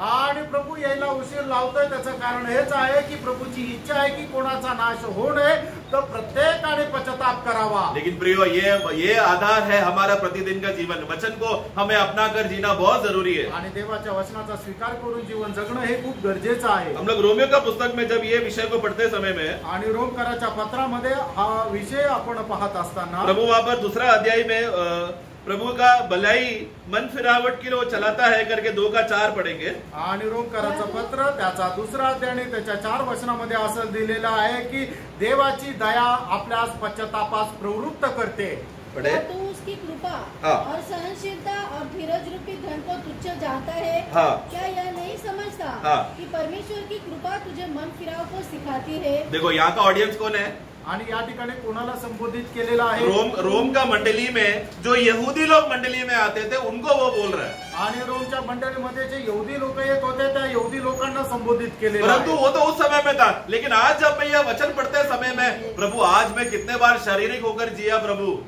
आणि प्रभू यायला उशीर लावतोय त्याचं कारण हेच आहे की प्रभूची इच्छा आहे की कोणाचा नाश होऊ नये, तर प्रत्येकाने पश्चाताप करावा। लेकिन प्रियो, ये आधार है हमारा प्रतिदिन का जीवन। वचन को हमें अपना कर जीना बहुत जरूरी है आणि देवाच्या वचनाचा स्वीकार करून जीवन जगणं हे खूप गरजेचं आहे। हम लोग रोमियो का पुस्तक में जब ये विषय को पढ़ते समय में, आणि रोमकराच्या पत्रामध्ये हा विषय आपण पाहत असताना प्रभु वहां पर 2 अध्याय में प्रभु का भलाई मन फिरावट के लिए वो चलाता है करके 2:4 पढ़ेंगे। आणि रोमकराचं पत्र त्याचा 2रा अध्याय आणि त्याच्या 4 वचनामध्ये असं दिलेलं आहे की देवाची दया आपल्यास पश्चातापास प्रवृत्त करते। पढ़े। तू उसकी कृपा हाँ। और सहनशीलता और धीरज रूपी धन को तुच्छ जानता है। हाँ। क्या यह नहीं समझता हाँ। कि परमेश्वर की कृपा तुझे मन फिराव को सिखाती है। देखो यहाँ का ऑडियंस कौन है? आणि या ठिकाणी कोणाला संबोधित केलेलं आहे? रोम का मंडली में जो यहूदी लोग मंडली में आते थे उनको वो बोल रहा है। आणि रोमच्या मंडळीमध्ये जे यहूदी लोक येत होते त्या यहूदी लोकांना संबोधित केलेलं परंतु आहे। वो तो उस समय में था, लेकिन आज जब मैं यह वचन पढ़ते समय में प्रभु आज मैं कितने बार शारीरिक होकर जिया प्रभू।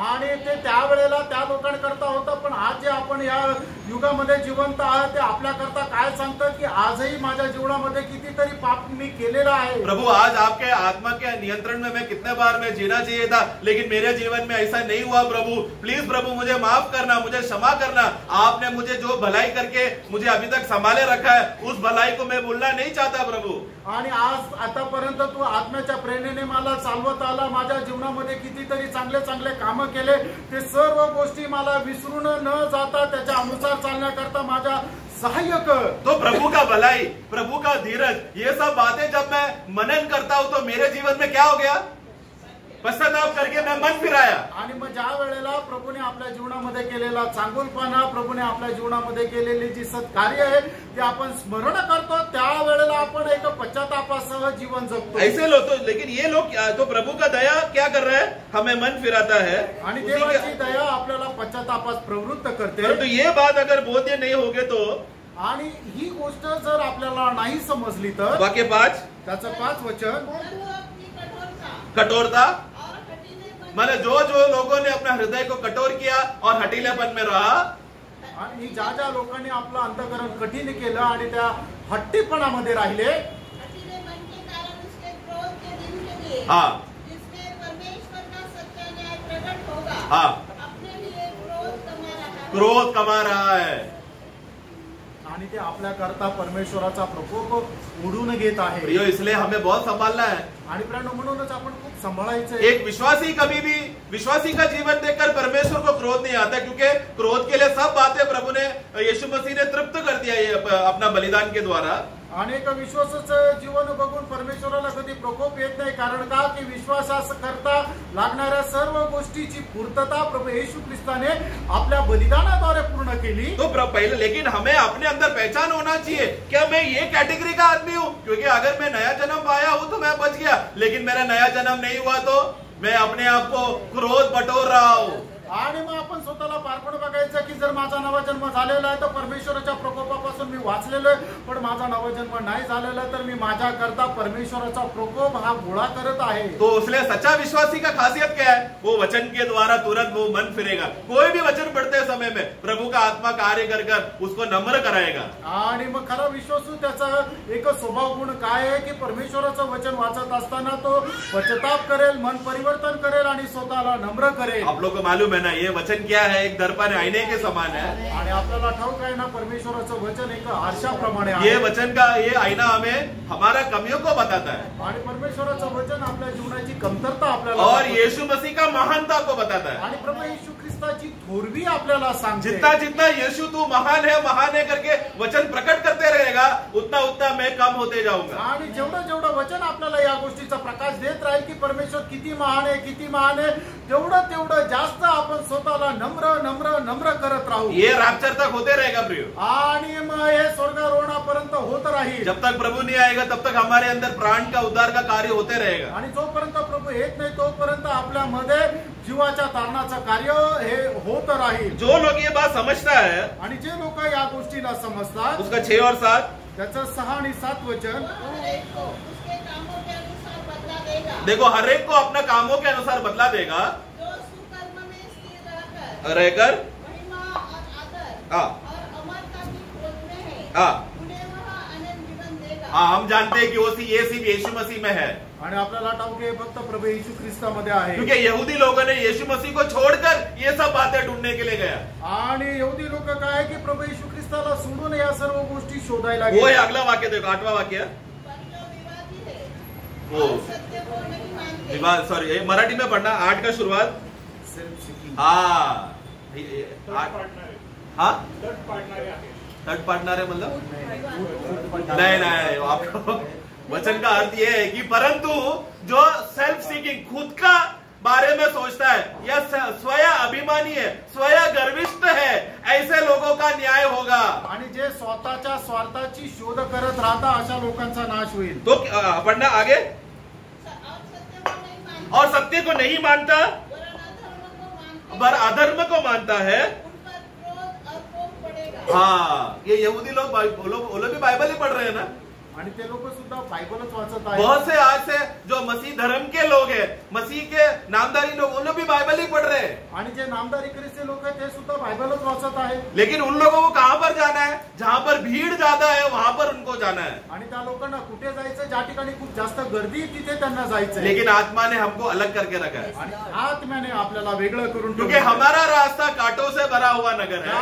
आणि ते त्यावेळेला त्या लोकांकरता होतं, पण आज जे आपण या युगामध्ये जिवंत आहात ते आपल्याकरता काय सांगतं की आजही माझ्या जीवनामध्ये कितीतरी पाप मी केलेला आहे। प्रभु आज आपके आत्मा के नियंत्रण में मैं कितने बार मैं जीना चाहिए था, लेकिन मेरे जीवन में ऐसा नहीं हुआ प्रभु। प्लीज प्रभु मुझे माफ करना, मुझे क्षमा करना। आपने मुझे जो भलाई करके मुझे अभी तक संभाले रखा है उस भलाई को मैं भूलना नहीं चाहता प्रभु। आणि आज आतापर्यंत तू आत्म्याच्या प्रेरणेने मला चालवत आला, माझ्या जीवनामध्ये कितीतरी चांगले चांगले काम केले, ते सर्व गोष्टी मला विसरून न जाता त्याच्या अनुसार चालण्याकरता माझा सहाय्य कर। तो प्रभु का भलाई, प्रभु का धीरज, ये सब बातें जब मैं मनन करता हूं तो मेरे जीवन में क्या हो गया? पश्चाताप करके मैं मन फिराया। आणि मग ज्या वेळेला प्रभूने आपल्या जीवनामध्ये केलेला चांगुलपणा, प्रभूने आपल्या जीवनामध्ये केलेली जी सत्कार्य आहे ते आपण स्मरण करतो, त्या वेळेला आपण एक पश्चातापासह जीवन जगतो। ऐसे लोग तो, लेकिन ये लोग तो प्रभु का दया क्या कर रहा है? हमें मन फिराता है आणि देवाची दया आपल्याला पश्चातापास प्रवृत्त करते। परंतु ये बात अगर बोध्य नहीं होगे तो, आणि ही गोष्ट जर आपल्याला नाही समजली तर वाक्य 5 त्याचं 5 वचन परंतु अपनी कठोरता कठोरता, और हठीलेपन माने जो लोगों ने अपना हृदय को कठोर किया और हठीलेपन में रहा, आणि ज्या लोकांनी आपलं अंतःकरण कठीण केलं आणि त्या हट्टीपणामध्ये राहिले, हठीलेपन के कारण उसके क्रोध के दिन के लिए हाँ जिसमें परमेश्वर का सच्चा न्याय प्रकट होगा, हाँ अपने लिए क्रोध कमा रहा है। आणि ते आपल्या करता परमेश्वराचा प्रकोप उडून घेत आहे। प्रियो, इसलिए हमें बहुत संभालना है। आणि प्रियो, म्हणूनच आपण खूप सांभाळायचं। एक विश्वासी कभी भी विश्वासी का जीवन देखकर परमेश्वर को क्रोध नहीं आता, क्योंकि क्रोध के लिए सब बातें प्रभु ने, यीशु मसीह ने तृप्त कर दिया ये अपना बलिदान के द्वारा। अनेक विश्वासाचं जीवन बघून परमेश्वराला कधी प्रकोप येत नाही, कारण का की विश्वासास करता लागणाऱ्या सर्व गोष्टीची पूर्तता प्रभू येशू ख्रिस्ताने आपल्या बलिदानाद्वारे पूर्ण केली। तो पहले, लेकिन हमें अपने अंदर पहचान होना चाहिए, क्या मैं ये कैटेगरी का आदमी हूँ? क्योंकि अगर मैं नया जन्म पाया हूँ तो मैं बच गया, लेकिन मेरा नया जन्म नहीं हुआ तो मैं अपने आप को क्रोध बटोर रहा हूँ। आणि मग आपण स्वतःला पारखून बघायचं की जर माझा नवा जन्म झालेला आहे तर परमेश्वराच्या प्रकोपापासून मी वाचलेलो आहे, पण माझा नवा जन्म नाही झालेला तर मी माझ्या करता परमेश्वराचा प्रकोप हा गोळा करत आहे। तो इसलिए सच्चा विश्वासी का खासियत क्या है? वो वचन के द्वारा तुरंत वो मन फिरेगा। कोई भी वचन पढ़ते समय में प्रभु का आत्मा कार्य कर कर उसको नम्र कराएगा। आणि मग खरा विश्वासू त्याचा एक स्वभाव गुण काय आहे की परमेश्वराचं वचन वाचत असताना तो पश्चाताप करेल, मन परिवर्तन करेल आणि स्वतःला नम्र करेल। आप लोग को मालूम है ना, ये वचन क्या है? एक दर्पण आईने के समान है। आणि आपल्याला ठाऊक आहे ना, परमेश्वराचं वचन एक आरशाप्रमाणे आहे। ये वचन का ये आईना हमें हमारा कमियों को बताता है, आणि परमेश्वराचं वचन आपल्या जीवनाची कमतरता आपल्याला और दाखवते। यीशु मसीह का महानता को बताता है। आणि प्रभू येशू ख्रिस्ताची थोरवी आपल्याला सांगते। जितना जितना यीशु तू महान है करके वचन प्रकट करते रहेगा, उतना उतना मैं कम होते जाऊंगा। आणि जेवढं जेवढं वचन आपल्याला या गोष्टीचा प्रकाश देत राहील की परमेश्वर किती महान आहे, किती महान आहे, तेवढं तेवढं जास्त आपण स्वतःला नम्र नम्र नम्र करत राहू। ये रैप्चर तक होते रहेगा प्रियो, आणि मग हे स्वर्गारोहणापर्यंत होत राहील। जब तक प्रभु नहीं आएगा तब तक हमारे अंदर प्राण का उद्धार का कार्य होते रहेगा। आणि जोपर्यंत प्रभू येत नाही तोपर्यंत आपल्यामध्ये जीवाच्या तारणाचं कार्य हे होत राहील। जो लोग ये बात समझता है, आणि जे लोक या गोष्टीला समजतात, उसका 6 और 7, त्याचं 6 आणि 7 वचन, हर एक को उसके कामों के अनुसार बदला देगा। देखो हर एक को अपना कामों के अनुसार बदला देगा, जो सुकर्म में स्थिर रहकर महिमा और आदर हाँ। और अमरता की खोज में है, हाँ उन्हें वह अनंत जीवन देगा। हाँ, हम जानते हैं कि वो ये सिर्फ यीशु मसीह में है, आणि आपल्याला ठाऊक आहे फक्त प्रभू येशू ख्रिस्तामध्ये आहे। क्योंकि यहूदी लोगों ने यीशु मसीह को छोड़कर ये सब बातें ढूंढने के लिए गया। आणि यहूदी लोक काय की प्रभू येशू ख्रिस्ताला सोडून या सर्व गोष्टी शोधायला वो है गेले। अगला वाक्य, देखो 8वां वाक्य, पर जो विवादी है वो और सत्य को नहीं मानते, विवाद, सॉरी मराठी में पढ़ना, 8 का शुरुआत। Self seeking। हाँ, हाँ तट पाडणारे मतलब नहीं आपको वचन का अर्थ यह है कि परंतु जो सेल्फ सीकिंग खुद का बारे में सोचता है या स्वयं अभिमानी है, स्वयं गर्विष्ठ है, ऐसे लोगों का न्याय होगा। आणि जे स्वतःच्या स्वार्थाची शोध करत राहता अशा लोकांचा नाश होईल। तो पढ़ना आगे। और सत्य को नहीं मानता पर अधर्म को मानता है। हाँ, ये यहूदी लोग वो लोग भी बाइबल ही पढ़ रहे हैं ना, आणि ते लोक सुद्धा बायबलच वाचत आहेत। बहुत से आज से जो मसीह धर्म के लोग हैं, मसीह के नामधारी लोग, उन लोग भी बाइबल ही पढ़ रहे हैं। आणि जे नामधारी ख्रिस्ती लोक आहेत ते सुद्धा बायबलच वाचत आहेत। लेकिन उन लोगों को कहां पर जाना है? जहां पर भीड़ ज्यादा है वहां पर उनको जाना है। आणि त्या लोकांना कुठे जायचं? ज्या ठिकाणी खूप जास्त गर्दी तिथे त्यांना जायचं। लेकिन आत्मा ने हमको अलग करके रखा है, आणि आत्म्याने आपल्याला वेगळं करून, क्योंकि हमारा रास्ता कांटों से भरा हुआ नगर है,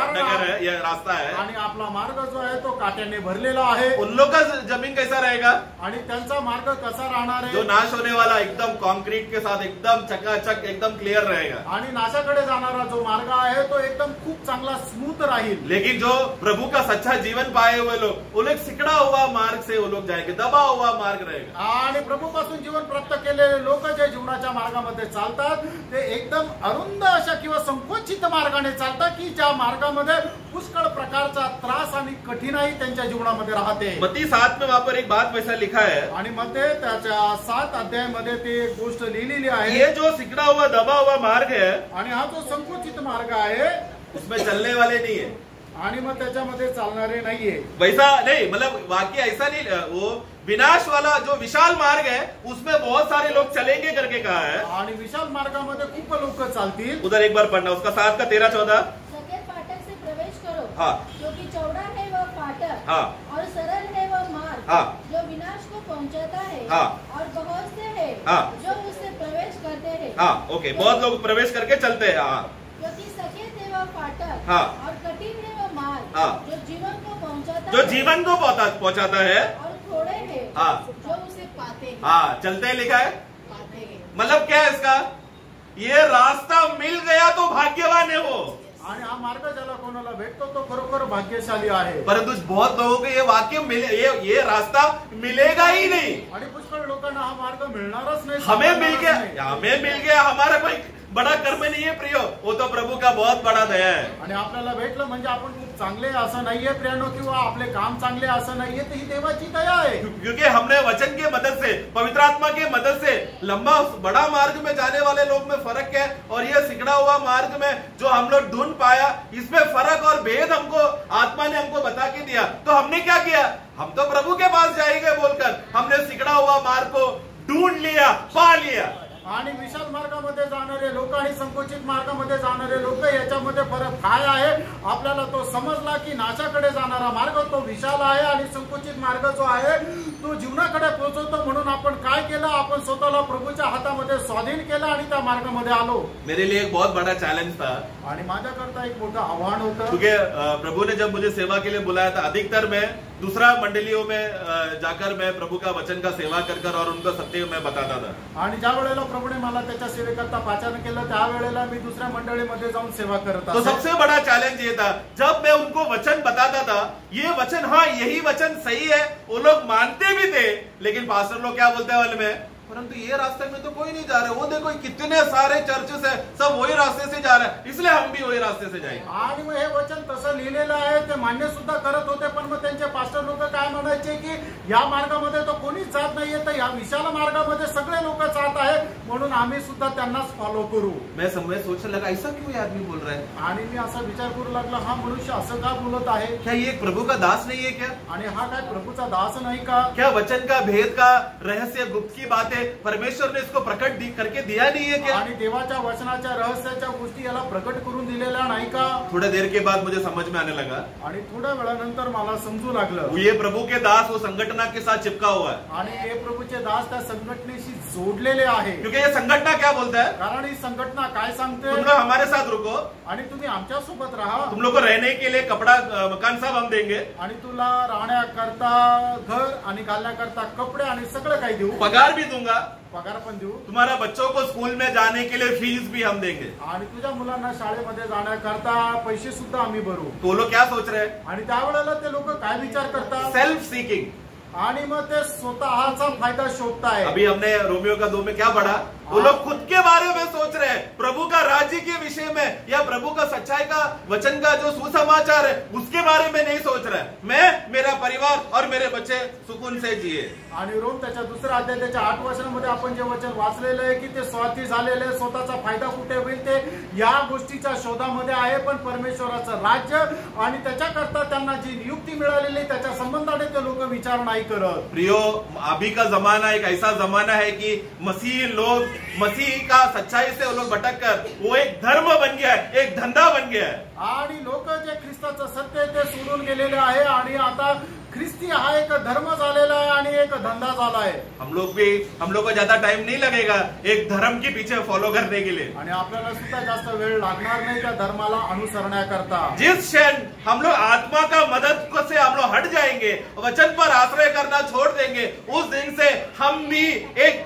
यह रास्ता है। आणि आपला मार्ग जो आहे तो काट्याने भरलेला आहे। उन लोग का जमीन कैसा रहेगा? आणि त्यांचा मार्ग कसा राहणार आहे? जो नाश होने वाला एकदम कॉन्क्रीट के साथ एकदम चकाचक एकदम क्लियर रहेगा। आणि नाशाकडे जाणारा जो मार्ग आहे तो एकदम खूप चांगला स्मूथ राहील। लेकिन जो प्रभु का सच्चा जीवन पाए हुए लोग, वो लोग सिकड़ा हुआ मार्ग से वो लोग जाएंगे, दबा हुआ मार्ग रहेगा। आणि प्रभूपासून जीवन प्राप्त केलेले लोक जे जीवनाच्या मार्गामध्ये चालतात ते एकदम अरुंद अशा किंवा संकोचित मार्गाने चालतात की ज्या मार्गामध्ये पुष्कळ प्रकारचा त्रास आणि कठीणाई त्यांच्या जीवनामध्ये राहते। मत्ती 7 में वहां पर एक बात वैसा लिखा है, आणि मध्ये त्याच्या 7 अध्यायामध्ये ते गोष्ट लिहिलेली आहे। ये जो सिकड़ा हुआ दबा हुआ मार्ग है, आणि हा जो संकुचित मार्ग आहे उसमें चलने वाले नहीं है, आणि मग त्याच्यामध्ये चालणारे नाहीये। वैसा नहीं, मतलब वाक्य ऐसा नहीं, वो विनाश वाला जो विशाल मार्ग है उसमें बहुत सारे लोग चलेंगे करके कहा है। आणि विशाल मार्गामध्ये खूप लोक चालतील। उधर एक बार पढ़ना, उसका 7 का 13-14। सके फाटक से प्रवेश करो, हाँ, क्योंकि चौड़ा है वह फाटक, हाँ, और सरल है वह मार्ग, हाँ, जो विनाश को पहुंचाता है, हाँ, और बहुत से है हाँ, जो उससे प्रवेश करते हैं। हाँ, ओके, बहुत लोग प्रवेश करके चलते हैं। हाँ, क्योंकि सकेत है वह फाटक, हाँ, और कठिन है वह मार्ग, हाँ, जो जीवन को पहुंचाता जो है, जीवन को पहुंचाता है, और थोड़े हैं हाँ, जो उसे पाते हैं। हाँ, चलते हैं लिखा है। पाते हैं मतलब क्या है इसका? ये रास्ता मिल गया तो भाग्यवान है वो, आणि हा मार्ग ज्याला कोणाला भेटतो तो खरोखर भाग्यशाली आहे। परंतु बहुत लोगों को ये वाक्य मिले, ये रास्ता मिलेगा ही नहीं। आणि पुष्कळ लोकांना हा मार्ग मिळणारच नाही। हमें मिल गया, हमारा कोई बड़ा कर्म नहीं है प्रियो, वो तो प्रभु का बहुत बड़ा दया है। आणि आपल्याला भेटलं म्हणजे आपण खूप चांगले असं नाहीये प्रियानो, किंवा आपले काम चांगले असं नाहीये, तर ही देवाची दया आहे। क्योंकि हमने वचन के मदद से, पवित्र आत्मा के मदद से लंबा बड़ा मार्ग में जाने वाले लोग में फर्क है, और यह सिकड़ा हुआ मार्ग में जो हम लोग ढूंढ पाया, इसमें फर्क और भेद हमको आत्मा ने हमको बता के दिया। तो हमने क्या किया? हम तो प्रभु के पास जाएंगे बोलकर हमने सिकड़ा हुआ मार्ग को ढूंढ लिया, पा लिया। आणि विशाल मार्गामध्ये जाणारे लोक आणि संकुचित मार्गामध्ये जाणारे लोक याच्यामध्ये फरक काय आहे आपल्याला तो समजला की नाशाकडे जाणारा मार्ग तो विशाल आहे आणि संकुचित मार्ग जो आहे तो जीवनाकडे पोहोचवतो। म्हणून आपण काय केलं? आपण स्वतःला प्रभूच्या हातामध्ये स्वाधीन केलं आणि त्या मार्गामध्ये आलो। मेरे लिए एक बहुत बड़ा चैलेंज था, आणि माझ्याकरता एक मोठं आव्हान होतं, क्योंकि प्रभु ने जब मुझे सेवा के लिए बुलाया था, अधिकतर मैं दूसरा मंडलियों में जाकर मैं प्रभु का वचन का सेवा कर और उनको सत्य में बताता था। आणि ज्या वेळेला प्रभूने मला त्याच्या सेवेकरता पाचारण केलं त्यावेळेला मी दुसऱ्या मंडळीमध्ये जाऊन सेवा करत तो सबसे बड़ा चैलेंज ये था, जब मैं उनको वचन बताता था, ये वचन, हाँ यही वचन सही है, वो लोग मानते भी थे, लेकिन पास्टर लोग क्या बोलते हैं वाले में, परंतु ये रास्ते में तो कोई नहीं जा रहा, वो देखो कितने सारे चर्चेस है, सब वही रास्ते से जा रहे हैं, इसलिए हम भी वही रास्ते से जाएंगे। आणि मग हे वचन तसं लिहिलेलं आहे ते मान्य सुद्धा करत होते, पण मग त्यांचे पास्टर लोक काय म्हणायचे की या मार्गामध्ये तो कोणीच जात नाहीये, तर या विशाल मार्गामध्ये सगळे लोक जात आहेत, म्हणून आम्ही सुद्धा त्यांनाच फॉलो करू। मैं सोचने लगा ऐसा क्यों ये आदमी बोल रहा है, आणि मी असा विचार करू लागला हा मनुष्य असं का बोलत आहे? क्या ये एक प्रभु का दास नहीं है क्या? आणि हा काय प्रभूचा दास नाही का? क्या वचन का भेद का रहस्य गुप्त की बातें परमेश्वर ने इसको प्रकट करके दिया नहीं है क्या? आणि देवाच्या वचनाच्या रहस्याच्या गोष्टी याला प्रकट करून दिलेल्या नाही का? थोड़ी देर के बाद मुझे समझ में आने लगा, आणि थोड्या वेळानंतर मला समजू लागलं ये प्रभु के दास वो संगठना के साथ चिपका हुआ है, आणि हे प्रभूचे दास त्या संघटनेशी जोडलेले आहे। क्योंकि ये संगठना क्या बोलता है, कारण ही संघटना काय सांगते? तुम लोग हमारे साथ रुको, आणि तुम्ही आमच्या सोबत राहा, तुम लोग को रहने के लिए कपड़ा मकान सब हम देंगे, आणि तुला राहण्याकरता घर आणि घालण्याकरता कपडे आणि सगळं काही देऊ, पगार भी दूंगा, दूंगा, पगार पण देऊ तुम्हारा बच्चों को स्कूल में जाने के लिए फीस भी हम देंगे। आणि तुझ्या मुलांना शाळेमध्ये जाण्याकरता पैसे सुद्धा आम्ही भरू। तो लोग क्या सोच रहे हैं? आणि त्यावेळेला ते लोक काय विचार करतात? Self seeking. आणि मग ते स्वतःचा फायदा शोधताय। अभी हमने रोमियो का 2 में क्या पढ़ा? वो लोग खुद के बारे में सोच रहे हैं, प्रभु का राज्य के विषय में या प्रभु का सच्चाई का वचन का जो सुसमाचार है उसके बारे में नहीं सोच रहा है। मैं, मेरा परिवार और मेरे बच्चे सुकून से जिए। आणि रोम त्याच्या दुसऱ्या अध्याय त्याच्या 8 वचनामध्ये आपण जे वचन वाचलेलं आहे की ते स्वार्थी झालेले, स्वतःचा फायदा कुठे होईल ते या गोष्टीच्या शोधामध्ये आहे। पण परमेश्वराचं राज्य आणि त्याच्याकरता त्यांना जी नियुक्ती मिळालेली त्याच्या संबंधाने ते लोक विचार नाही करत। प्रियो, अभी का जमाना एक ऐसा जमाना है कि मसीह का सच्चाई से वो लोग भटक कर वो एक धर्म बन गया है, एक धंधा बन गया है। आणि लोक जे ख्रिस्ताचं सत्य आहे ते सोडून गेलेले आहे आणि आता ख्रिस्ती हा एक धर्म झालेला आहे आणि एक धंदा झाला आहे। हम लोग को ज्यादा टाइम नहीं लगेगा एक धर्म के पीछे फॉलो करने के लिए। आणि आपल्याला सुद्धा जास्त वेळ लागणार नाही त्या धर्माला अनुसरण्याकरता। जिस क्षण हम लोग आत्मा का मदद से हम लोग हट जाएंगे, वचन पर आश्रय करना छोड़ देंगे, उस दिन से हम भी एक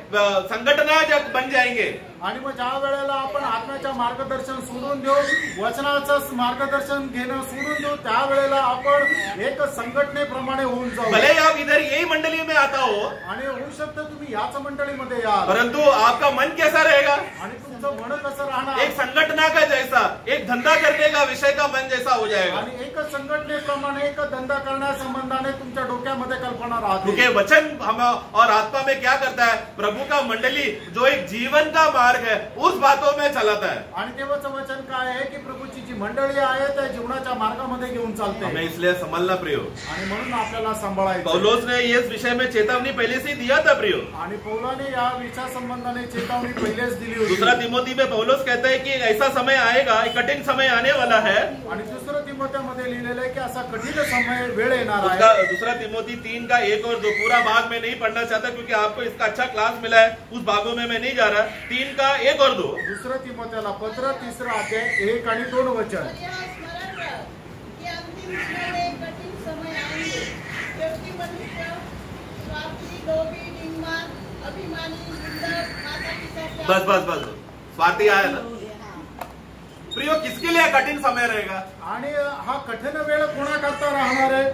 संगठन बन जाएंगे। आणि मग ज्या वेळेला आपण आत्म्याच्या मार्गदर्शन सोडून देऊ, वचनाचं मार्गदर्शन घेणं सोडून देऊ, त्यावेळेला आपण एक संघटनेप्रमाणे होऊन जाऊ। भले आप इधर यही मंडली में आता हो आणि होऊ शकतं तुम्ही याच मंडळीमध्ये याल, परंतु आपका मन कैसा रहेगा? आणि तुमचं मन कसं राहणार? एक संगठना का जैसा, एक धंधा करने का विषय का मन जैसा हो जाएगा। आणि एक संघटनेप्रमाणे एक धंदा करण्या संबंधाने तुमच्या डोक्यामध्ये कल्पना राहते। क्योंकि वचन हम और आत्मा में क्या करता है? प्रभु का मंडली जो एक जीवन का मार्ग है उस बातों में चलाता है। आणि देवाचं वचन काय आहे की प्रभूची जी मंडळी आहे त्या जीवनाच्या मार्गामध्ये घेऊन चालते। हमें इसलिए संभलना प्रियो, आणि म्हणून आपल्याला सांभाळायचं। पौलुस ने इस विषय में चेतावनी पहले से दिया था प्रियो, आणि पौलाने या विषया संबंधाने चेतावनी पहिलेच दिली होती। दूसरा तिमोथी में पौलुस कहता है कि ऐसा समय आएगा, एक कठिन समय आने वाला है। आणि दुसरं तिमोथेमध्ये लिहिलेलं आहे की असा कठीण समय वेळ येणार आहे। दूसरा तिमोथी 3 का 1 और 2 पूरा भाग में नहीं पढ़ना चाहता क्योंकि आपको इसका अच्छा क्लास मिला है, उस भागों में मैं नहीं जा रहा। 3 का 1 और 2। दुसरं तिमोथेला पत्र 3 अध्याय 1 आणि 2 वचन। और यह स्मरण रख कि अंतिम दिनों में कठिन समय आएंगे, क्योंकि मनुष्य स्वार्थी, लोभी, निम्नमान, अभिमानी, निंदक, माता-पिता के बस स्वार्थी आया ना प्रियो, किसके लिए कठिन समय रहेगा? आणि हा कठीण वेळ कोणाकरता राहणार आहे?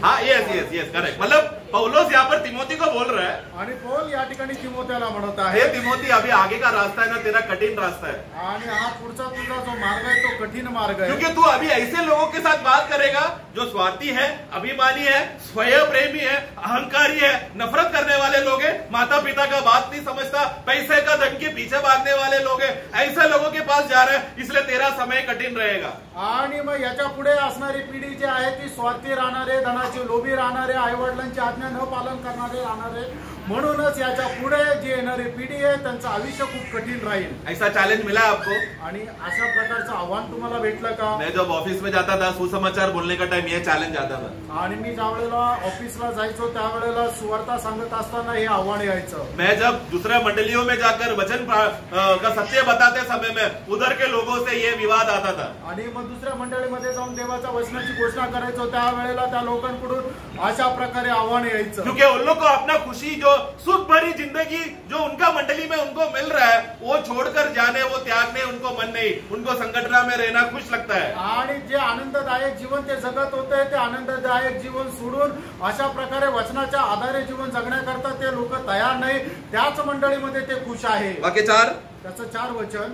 हाँ, यस करेक्ट। मतलब पौलुस यहाँ पर तिमोथी को बोल रहा है, आणि पौल या ठिकाणी तिमोथेला म्हणत हे आहे तिमोथी अभी आगे का रास्ता है ना तेरा कठिन रास्ता है, आणि हा पुढचा तुझा जो मार्ग आहे तो कठीण मार्ग आहे। क्योंकि तू अभी ऐसे लोगों के साथ बात करेगा जो स्वार्थी है, अभिमानी है, स्वयं प्रेमी है, अहंकारी है, नफरत करने वाले लोग हैं, माता पिता का बात नहीं समझता, पैसे का धन के पीछे भागने वाले लोग हैं, ऐसे लोगों के पास जा रहे हैं, इसलिए तेरा समय कठिन रहेगा। आणि मग याच्या पुढे असणारी पिढी जी आहे ती स्वार्थी राहणारे, धनाचे लोभी राहणारे, आई वडिलांची आज्ञा न पालन करणारे राहणारे, म्हणूनच याच्या पुढे जी येणारी पिढी आहे त्यांचं आयुष्य खूप कठीण राहील। ऐसा चैलेंज मिला आपको? आणि अशा प्रकारचं आव्हान तुम्हाला भेटलं का? मैं जब ऑफिस में जाता था सुसमाचार बोलने का टाइम ये चैलेंज आता था। आणि मी ज्या वेळेला ऑफिसला जायचो त्यावेळेला सुवार्ता सांगत असताना हे आव्हान यायचं। मैं जब दूसरे मंडलियों में जाकर वचन का सत्य बताते समय में उधर के लोगों से ये विवाद आता था। आणि मग दुसऱ्या मंडळीमध्ये जाऊन देवाच्या वचनाची घोषणा करायचो त्यावेळेला त्या लोकांकडून अशा प्रकारे आव्हान यायचं। क्योंकि उन लोग को अपना खुशी जो सुख भरी जिंदगी जो उनका मंडली में उनको मिल रहा है वो छोड़कर जाने, वो त्यागने उनको मन नहीं, उनको संगठना में रहना खुश लगता है। आणि जे आनंददायक जीवन ते जगत होते ते आनंददायक जीवन सोडून अशा प्रकारे वचनाच्या आधारे जीवन जगण्याकरता ते लोक तयार नाही, त्याच मंडळीमध्ये ते खुश आहे। वाक्य 4 त्याचं 4 वचन।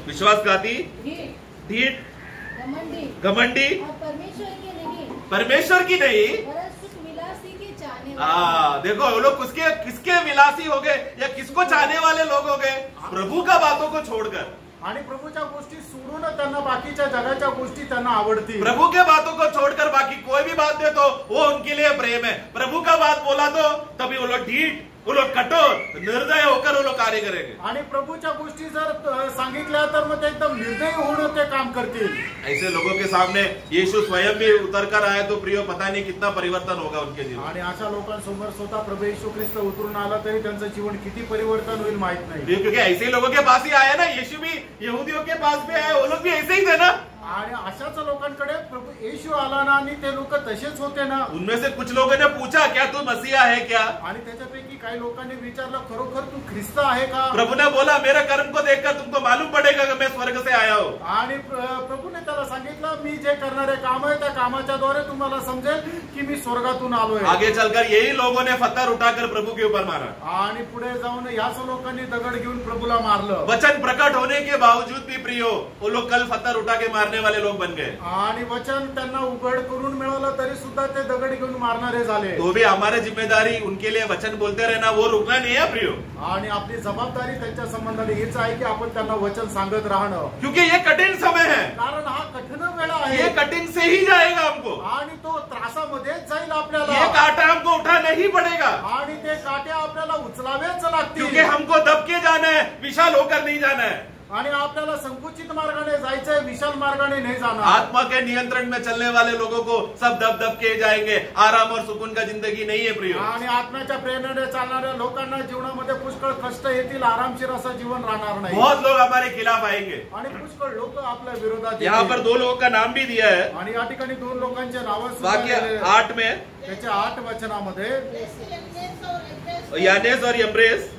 विश्वासघाती, ढीठ, घमंडी, परमेश्वर की नहीं। देखो वो लोग किसके विलासी हो गए या किसको चाहने वाले लोग हो गए? प्रभु का बातों को छोड़कर। आणि प्रभूच्या गोष्टी सोडून त्यांना बाकीच्या जगाच्या गोष्टी त्यांना आवडतील। प्रभु के बातों को छोड़कर बाकी कोई भी बात दे तो वो उनके लिए प्रेम है। प्रभु का बात बोला तो तभी वो लोग ढीठ, वो लोग कठोर, निर्दय होकर वो लोग कार्य करेंगे। आणि प्रभूच्या गोष्टी जर सांगितल्या तर मग ते एकदम निर्दयी होऊन ते काम करतील। ऐसे लोगों के सामने यीशु स्वयं भी उतर कर आए तो प्रियो पता नहीं कितना परिवर्तन होगा उनके जीवन। आणि अशा लोकांसमोर स्वतः प्रभू येशू ख्रिस्त उतरून आला तरी त्यांचं जीवन किती परिवर्तन होईल माहित नाही। क्योंकि ऐसे लोगों के पास ही आया ना, यीशु भी यहूदियों के पास भी आया, वो लोग भी ऐसे ही थे ना। आणि अशाच लोकांकडे प्रभू येशू आला ना आणि ते लोक तसेच होते ना. उनमें से कुछ लोगों ने पूछा क्या तू मसीहा है क्या? आणि त्याच्यापैकी काही लोकांनी विचारलं खरोखर तू ख्रिस्त आहे का? प्रभु ने बोला मेरे कर्म को देखकर तुमको मालूम पड़ेगा कि मैं स्वर्ग से आया हूँ. आणि प्रभूने त्याला सांगितलं मी जे करणारे काम आहे त्या कामाच्या द्वारे तुम्हाला समजेल की मी स्वर्गातून आलोय. आगे चलकर यही लोगों ने पत्थर उठाकर प्रभु के ऊपर मारा. आणि पुढे जाऊन याच लोकांनी दगड घेऊन प्रभूला मारलं. वचन प्रकट होने के बावजूद भी प्रियो वो लोग कल पत्थर उठा के मारने वाले लोग बन गए. आणि वचन त्यांना उघड करून मिळालं तरी सुद्धा ते दगड घेऊन मारणारे झाले. तो भी हमारे जिम्मेदारी उनके लिए वचन बोलते रहना, वो रुकना नहीं है प्रियो. आणि आपली जबाबदारी त्यांच्या संबंधाने हीच आहे की आपण त्यांना वचन सांगत राहणं. क्योंकि ये कठिन समय है, कारण हा कठीण वेळ आहे. ये कठिन से ही जाएगा हमको. आणि तो त्रासामध्येच जाईल आपल्याला. ये कांटा हमको उठाना ही पड़ेगा. आणि ते काटे आपल्याला उचलावेच लागतील. क्योंकि हमको दबके जाना है, विशाल होकर नहीं जाना है. आणि आपल्याला संकुचित मार्गाने जायचंय, विशाल मार्गाने नाही जाणार. आत्मा के नियंत्रण में चलने वाले लोगों को सब दब दब के जाएंगे. आराम और सुकून का जिंदगी नहीं है प्रियो. आणि आत्म्याच्या प्रेरणेने चालणाऱ्या लोकांना जीवनामध्ये पुष्कळ कष्ट येतील, आरामशीर असं जीवन राहणार नाही. बहुत लोग हमारे खिलाफ आएंगे. आणि पुष्कळ लोक आपल्या विरोधात यहाँ येतील. पर 2 लोगों का नाम भी दिया है. आणि या ठिकाणी 2 लोकांचे नाव वाक्य 8 में त्याच्या 8 वचनामध्ये यानेस और यम्ब्रेस,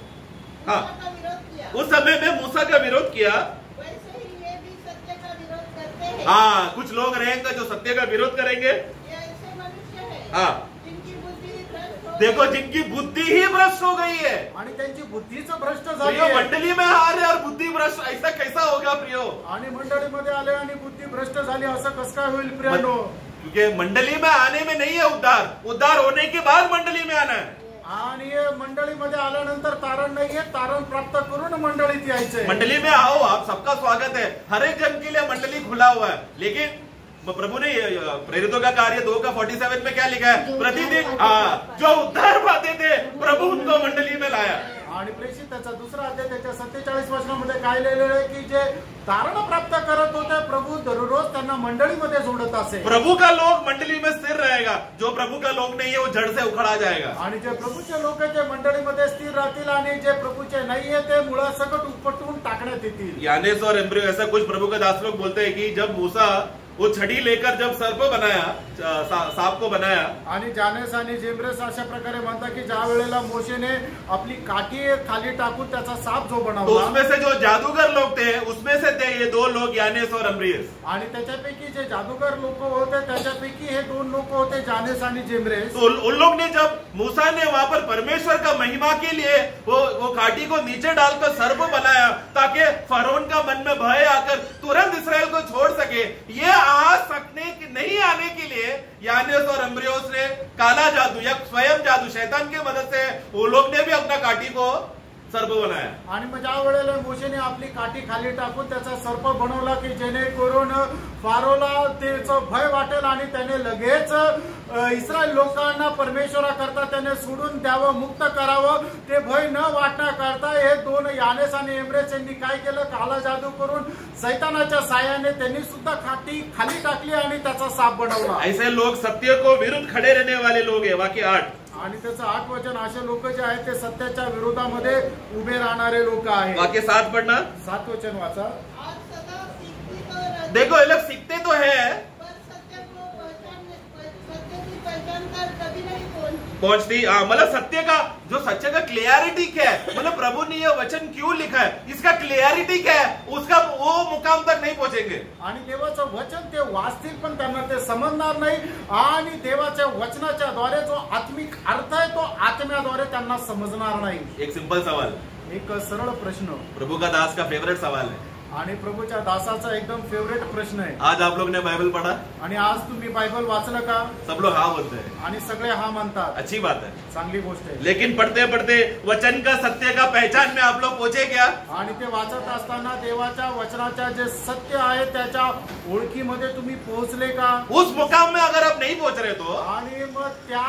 हाँ, का विरोध किया, उस समय में मूसा का विरोध किया. वैसे ही ये भी सत्य का विरोध करते हैं. हाँ, कुछ लोग रहेंगे जो सत्य का विरोध करेंगे. ये ऐसे मनुष्य है हाँ, जिनकी बुद्धि भ्रष्ट हो देखो गई. जिनकी बुद्धि ही भ्रष्ट हो गई है. आणि त्यांची बुद्धीच भ्रष्ट प्रियो, झाली. मंडली में आ रहे और बुद्धि भ्रष्ट, ऐसा कैसा होगा प्रियो? आणि मंडळीमध्ये आले आणि बुद्धी भ्रष्ट झाली, असं कसं काय होईल प्रियानो? क्योंकि मंडली में आने में नहीं है उद्धार, उद्धार होने के बाद मंडली में आना है. आणि मंडळीमध्ये आल्यानंतर तारण नाहीये, तारण प्राप्त करून मंडळीत यायचंय. मंडली में आओ, आप सबका स्वागत है. हर एक जन के लिए मंडली खुला हुआ है. लेकिन प्रभु ने प्रेरितों का कार्य 2:47 में क्या लिखा है? प्रतिदिन जो उद्धार पाते थे प्रभु उनको मंडली में लाया. आणि प्रेषित त्याचा 2रा अध्याय त्याच्या 47 वचनामध्ये काय लिहिलेलं आहे की जे तारण प्राप्त करत होते प्रभू दररोज त्यांना मंडळीमध्ये जोडत असे. प्रभु का लोग मंडली में स्थिर रहेगा, जो प्रभु का लोग नहीं है वो जड़ से उखड़ा जाएगा. आणि जे प्रभूचे लोक आहे ते मंडळीमध्ये स्थिर राहतील आणि जे प्रभूचे नाहीये ते मुळासकट उपटून टाकण्यात येतील. यानेस और एम्ब्रियो, ऐसा कुछ प्रभु के दास लोग बोलते हैं कि जब मूसा वो छड़ी लेकर जब सर्प बनाया, सांप को बनाया, आणि जानेस आणि जेम्ब्रेस अशा प्रकारे म्हणतात की ज्या वेळेला मोशेने आपली काठी खाली टाकून त्याचा साप जो तो बनवला, उसमें से जो जादूगर लोग थे उसमें से थे ये 2 लोग यानेस और एम्ब्रियस. आणि त्याच्यापैकी जे जादूगर लोक होते त्याच्यापैकी हे 2 लोक होते जानेस आणि जेम्ब्रेस. तो उन लोग ने जब मूसा ने वहां पर परमेश्वर का महिमा के लिए वो काठी को नीचे डालकर सर्प बनाया ताकि फरोन का मन में भय आकर तुरंत इसराइल को छोड़ सके, ये आ सकने नहीं आने के लिए यानेस और एम्ब्रियोस ने काला जादू या स्वयं जादू शैतान की मदद से वो लोग ने भी अपना काठी को सर्प बनाया. आणि मग ज्या वेळेला मोशेने आपली काठी खाली टाकून त्याचा सर्प बनवला की जेणेकरून फारोला त्याचं भय वाटेल आणि त्याने लगेच इस्रायल लोकांना परमेश्वराकरता त्याने सोडून द्यावं, मुक्त करावं, ते भय न वाटण्याकरता हे 2 यानेस आणि एम्ब्रेस यांनी काय केलं? काला जादू करून सैतानाच्या साह्याने त्यांनी सुद्धा काठी खाली टाकली आणि त्याचा साप बनवला. ऐसे लोग सत्य को विरुद्ध खड़े रहने वाले लोग हैं. वाक्य 8. आणि त्याचं 8 वचन असे लोक जे आहेत ते सत्याच्या विरोधामध्ये उभे राहणारे लोक आहेत. वाक्य 7 पढ़ना. 7 वचन वाचा. आज सदा सीखती तो रहती, देखो ये लोग सीखते तो है, पर सत्य की पहचान कर कभी नहीं पहुंचती. मतलब सत्य का जो सत्य का क्लियरिटी क्या है, मतलब प्रभु ने ये वचन क्यों लिखा है, इसका क्लियरिटी क्या है, उसका वो मुकाम तक नहीं पहुंचेंगे. आणि देवाचं वचन ते वाचतील पण त्यांना ते समजणार नाही. आणि देवाच्या वचनाच्या द्वारे जो आत्मिक अर्थ आहे तो आत्म्याद्वारे त्यांना समजणार नाही. एक सिंपल सवाल, एक सरळ प्रश्न, प्रभु का दास का फेवरेट सवाल है. आणि प्रभूच्या दासाचा एकदम फेवरेट प्रश्न आहे. आज आप लोग ने बाइबल पढ़ा, आणि आज तुम्ही बायबल वाचलं का? सब लोग हाँ बोलते हैं. आणि सगळे हा म्हणतात. अच्छी बात है, चांगली गोष्ट आहे. लेकिन पढ़ते पढ़ते वचन का सत्य का पहचान में आप लोग पहुंचे क्या? आणि ते वाचत असताना देवाच्या वचनाच्या जे सत्य आहे त्याच्या ओळखीमध्ये तुम्ही पोहोचले का? उस मुकाम में अगर आप नहीं पहुंच रहे तो आणि मग त्या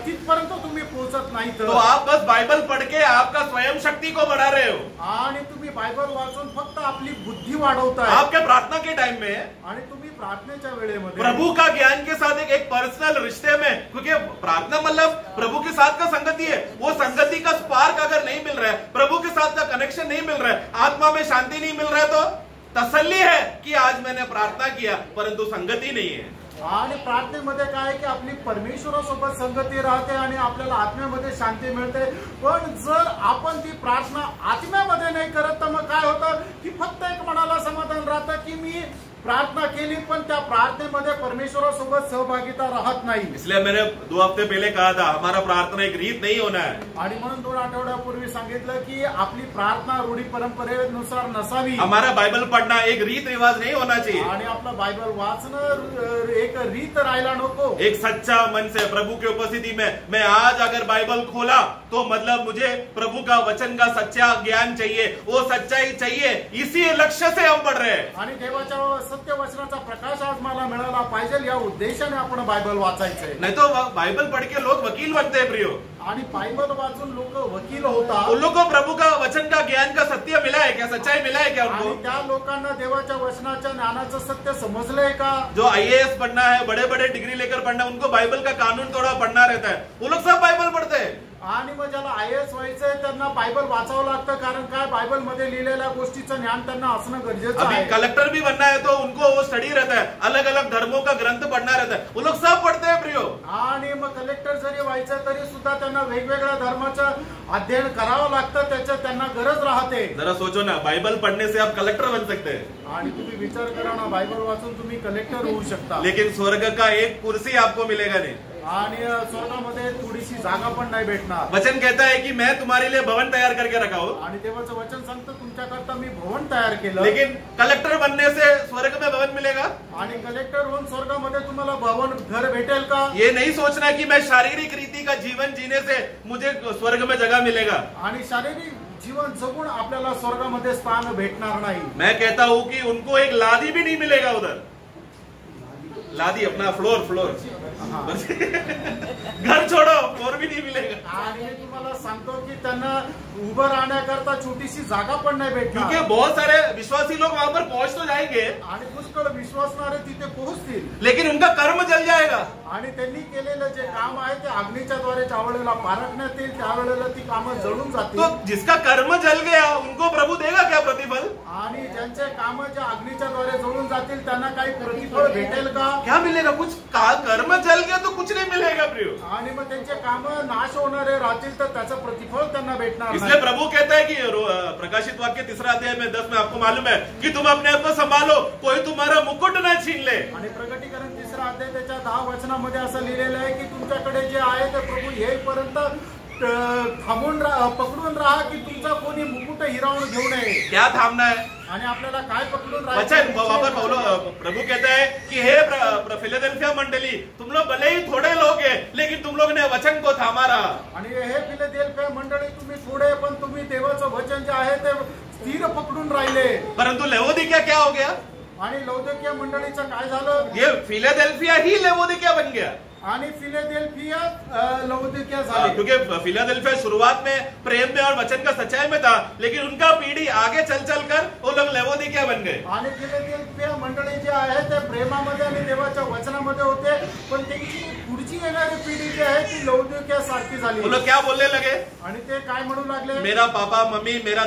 तिथपर्यंत तुम्ही पोहोचत नाही तो आप बस बाइबल पढ़ के आपका स्वयं शक्ति को बढ़ा रहे हो. आणि तुम्ही बायबल वाचून फक्त आपली बुद्धी वाढवताय. आपके प्रार्थना के टाइम में आणि तुम्ही प्रार्थनेच्या वेळेमध्ये प्रभु का ज्ञान के साथ एक पर्सनल रिश्ते में, क्योंकि प्रार्थना मतलब प्रभु के साथ का संगति है, वो संगति का स्पार्क अगर नहीं मिल रहा है, प्रभु के साथ का कनेक्शन नहीं मिल रहा है, आत्मा में शांति नहीं मिल रहा है, तो तसल्ली है कि आज मैंने प्रार्थना किया, परंतु संगती नहीं है। आणि प्रार्थनेमध्ये काय आहे की आपली परमेश्वरासोबत संगती राहते आणि आपल्याला आत्म्यामध्ये शांती मिळते. पण जर आपण ती प्रार्थना आत्म्यामध्ये नाही करत तर मग काय होतं की फक्त एक मनाला समाधान राहतं की मी प्रार्थना केली, पण त्या प्रार्थनेमध्ये परमेश्वरासोबत सहभागिता राहत नाही. इसलिए मैंने 2 हफ्ते पहले कहा था, हमारा प्रार्थना एक रीत नहीं होना है. आणि म्हणून 2 आठवड्यापूर्वी सांगितलं की आपली प्रार्थना रूढी परंपरेनुसार नसावी. हमारा बाइबल पढ़ना एक रीत रिवाज नहीं होना चाहिए. आणि आपलं बायबल वाचणं एक रीत राहायला नको. एक सच्चा मन से प्रभु की उपस्थिति में मैं आज अगर बाइबल खोला तो मतलब मुझे प्रभु का वचन का सच्चा ज्ञान चाहिए, वो सच्चाई चाहिए, इसी लक्ष्य से हम पढ़ रहे हैं. आणि देवाच्या सत्य वचनाचा प्रकाश आज मला मिळाला पाहिजे या उद्देशाने आपण बायबल वाचायचंय. नहीं तो बाइबल पढ़ के लोग वकील बनते हैं प्रियो. आणि बायबल वाचून लोक वकील होतात. उन लोगों को प्रभु का वचन का ज्ञान का सत्य मिला है क्या, सच्चाई मिला है क्या आणि उनको? त्या लोकांना देवाच्या वचनाच्या ज्ञानाचं सत्य समजलंय का? जो IAS पढ़ना है, बड़े बड़े डिग्री लेकर पढ़ना है, उनको बाइबल का कानून थोड़ा पढ़ना रहता है, वो लोग सब बाइबल पढ़ते हैं. आणि मग ज्याला IAS व्हायचंय त्यांना बायबल वाचावं लागतं, कारण काय बायबल मध्ये लिहिलेल्या गोष्टीचं ज्ञान त्यांना असणं गरजेचं अभी आहे. कलेक्टर भी बनना है तो उनको वो स्टडी रहता है, अलग अलग धर्मों का ग्रंथ पढ़ना रहता है, वो लोग सब पढ़ते हैं प्रियो. आणि मग कलेक्टर जरी व्हायचं तरी सुद्धा त्यांना वेगवेगळ्या धर्माचं अध्ययन करावं लागतं, त्याच्यात त्यांना गरज राहते. जरा सोचो ना, बाइबल पढ़ने से आप कलेक्टर बन सकते हैं, आणि तुम्ही विचार करा ना, बायबल वाचून तुम्ही कलेक्टर होऊ शकता. लेकिन स्वर्ग का एक कुर्सी आपको मिलेगा नहीं. आणि स्वर्गामध्ये थोडीशी जागा पण नाही भेटणार. वचन कहता है कि मैं तुम्हारे लिए भवन तैयार करके रखा हूं. आणि देवाचं वचन सांगतं तुमच्याकरता मी भवन तयार केलं. लेकिन कलेक्टर बनने से स्वर्ग में भवन मिलेगा? आणि कलेक्टर होऊन स्वर्गामध्ये तुम्हाला भवन घर भेटेल का? ये नहीं सोचना कि मैं शारीरिक रीति का जीवन जीने से मुझे स्वर्ग में जगह मिलेगा. आणि शारीरिक जीवन जगून आपल्याला स्वर्गामध्ये स्थान भेटणार नाही. मैं कहता हूं कि उनको एक लादी भी नहीं मिलेगा उधर. लादी अपना फ्लोर घर छोड़ो, फ्लोर भी नहीं मिलेगा. आणि मी तुम्हाला सांगतो की त्यांना उभं राहण्याकरता छोटीशी जागा पण नाही भेटणार. क्योंकि बहुत सारे विश्वासी लोग वहां पर पहुंच तो जाएंगे, आणि पुष्कळ विश्वासणारे तिथे पोहोचतील, लेकिन उनका कर्म जल जाएगा. आणि त्यांनी केलेलं जे काम आहे ते अग्नीच्या द्वारे ज्या वेळेला पारखण्यात येईल त्यावेळेला ती कामं जळून जातील. तो जिसका कर्म जल गया उनको प्रभु देगा क्या प्रतिफल? आणि ज्यांचे काम ज्या अग्नीच्या द्वारे जळून जातील त्यांना काही प्रतिफळ भेटेल का? क्या मिलेगा? कुछ कर्म जल गया तो कुछ नहीं मिलेगा प्रियो. आणि मग त्यांचे काम नाश होणारे राहतील तर त्याचं प्रतिफळ त्यांना भेटणार इसलिए नाही. प्रभु कहता है कि प्रकाशित वाक्य 3 अध्याय में 10 में आपको मालूम है कि तुम अपने आप को संभालो, कोई तुम्हारा मुकुट न छीन ले. आणि प्रकटीकरण 3 अध्याय त्याच्या 10 वचनामध्ये असं लिहिलेलं आहे की तुमच्याकडे जे आहे ते प्रभू येईपर्यंत थांबून पकडून राहा की तुमचा कोणी मुकुट हिरावून घेऊ नये. क्या थामना है? आणि आपल्याला काय पकडून वचन प्रभु कहता है कि हे फिलाडेल्फिया मंडली, तुम लोग भले ही थोड़े लोग हैं, लेकिन तुम लोग ने वचन को थामा रहा. आणि हे फिलाडेल्फिया मंडळी तुम्ही थोडे पण तुम्ही देवाचं वचन जे आहे ते स्थिर पकडून राहिले. परंतु लेवोदिकिया क्या हो गया? आणि लौदिकिया मंडळीचं काय झालं? ये फिलाडेल्फिया ही लेवोदिकिया बन गया. आणि फिलाडेल्फिया लौदिकिया झाली. क्योंकि फिलाडेल्फिया शुरुआत में प्रेम में और वचन का सच्चाई में था, लेकिन उनका पीढ़ी आगे चल चल कर वो लोग लेवोदिकिया बन गए. आणि फिलाडेल्फिया मंडळी जे आहे ते प्रेमामध्ये आणि देवाच्या वचनामध्ये होते, पण त्यांची पुढची येणारी पिढी जी आहे ती लौदिकिया सारखी झाली. वो लोग क्या बोलने लगे? आणि ते काय म्हणू लागले? मेरा पापा मम्मी, मेरा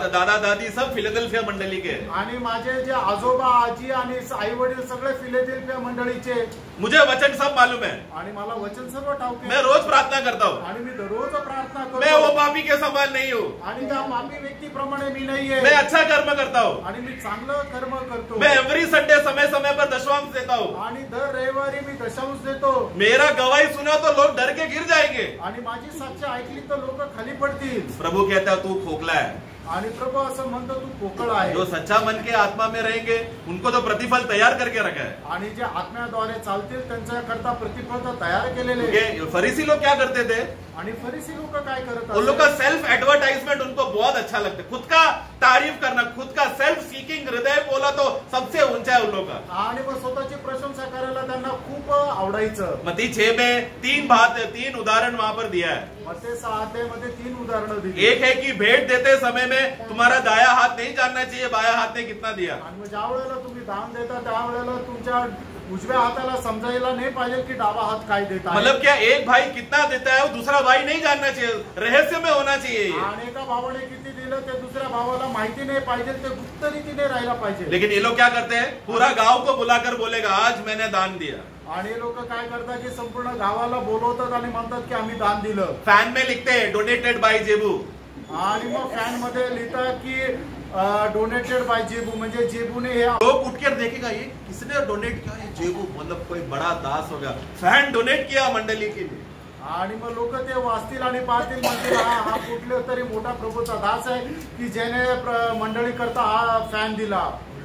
दादा दादी सब फिलाडेल्फिया मंडली के. आणि माझे जे आजोबा आजी आणि आई वडील सगळे फिलाडेल्फिया मंडळीचे. मुझे वचन सब मालूम है. आणि मला वचन सर्व ठाऊक आहे. मैं रोज प्रार्थना करता हूँ. आणि मी दररोज प्रार्थना करतो. मैं वो पापी के समान नहीं हूँ. आणि त्या पापी व्यक्तीप्रमाणे मी नाहीये. मैं अच्छा कर्म करता हूँ. आणि मी चांगलं कर्म करतो. मैं एवरी संडे समय समय पर दशमांश देता हूँ. आणि दर रविवारी मी दशांश देतो. मेरा गवाही सुना तो लोग डर के गिर जाएंगे. आणि माझी साक्ष ऐकली तर लोक खाली पडतील. प्रभु कहता है तू खोखला है. आणि प्रभू असं म्हणतो तू पोकळ आहे. जो सच्चा मन के आत्मा में रहेंगे उनको तो प्रतिफल तैयार करके रखा है. आणि जे आत्म्याद्वारे चालतील त्यांच्या करता प्रतिफल तर तयार केलेले. फरीसी लोग क्या करते थे? आणि फरीसी लोक काय करत उन लोग का सेल्फ एडवर्टाइजमेंट उनको बहुत अच्छा लगता है. खुद का तारीफ करना, खुद का सेल्फ सीकिंग हृदय बोला तो सबसे ऊंचा है उन लोग का. आणि मग स्वतःची प्रशंसा करायला त्यांना खूप आवडायचं. मत्ती 6 में 3 उदाहरण वहां पर दिया है. मत्ती 6 अध्यायामध्ये 3 उदाहरणं दिली. एक है कि भेंट देते समय में तुम्हारा दाया हाथ नहीं जानना चाहिए बाया हाथ ने कितना दिया. आणि मग ज्या वेळेला तुम्ही दान देता त्यावेळेला तुमच्या उजव्या हाताला समजायला नाही पाहिजे की डावा हात काय देत आहे. मतलब क्या एक भाई कितना देता है वो दूसरा भाई नहीं जानना चाहिए, रहस्य में होना चाहिए. आणि एका भावाने किती दिलं ते दुसऱ्या भावाला माहिती नाही पाहिजे, ते गुप्त रीतीने राहायला पाहिजे. लेकिन ये लोग क्या करते हैं, पूरा गांव को बुलाकर बोलेगा आज मैंने दान दिया. आणि लोक काय करतात की संपूर्ण गावाला बोलवतात आणि म्हणतात की आम्ही दान दिलं. फैन में लिखते हैं डोनेटेड बाय जेबू. आणि मग फॅन मध्ये लिहितात की डोनेटेड बाय जेबू, म्हणजे जेबूने हे. लोग उठकर देखेगा ये किसने डोनेट किया, ये जेबू मतलब कोई बड़ा दास हो गया, फैन डोनेट किया मंडली के लिए. आणि मग लोक ते वाचतील आणि पाहतील, म्हणतील हा कुठले तरी मोठा प्रभूचा दास आहे की ज्याने मंडळी करता हा फॅन दिला.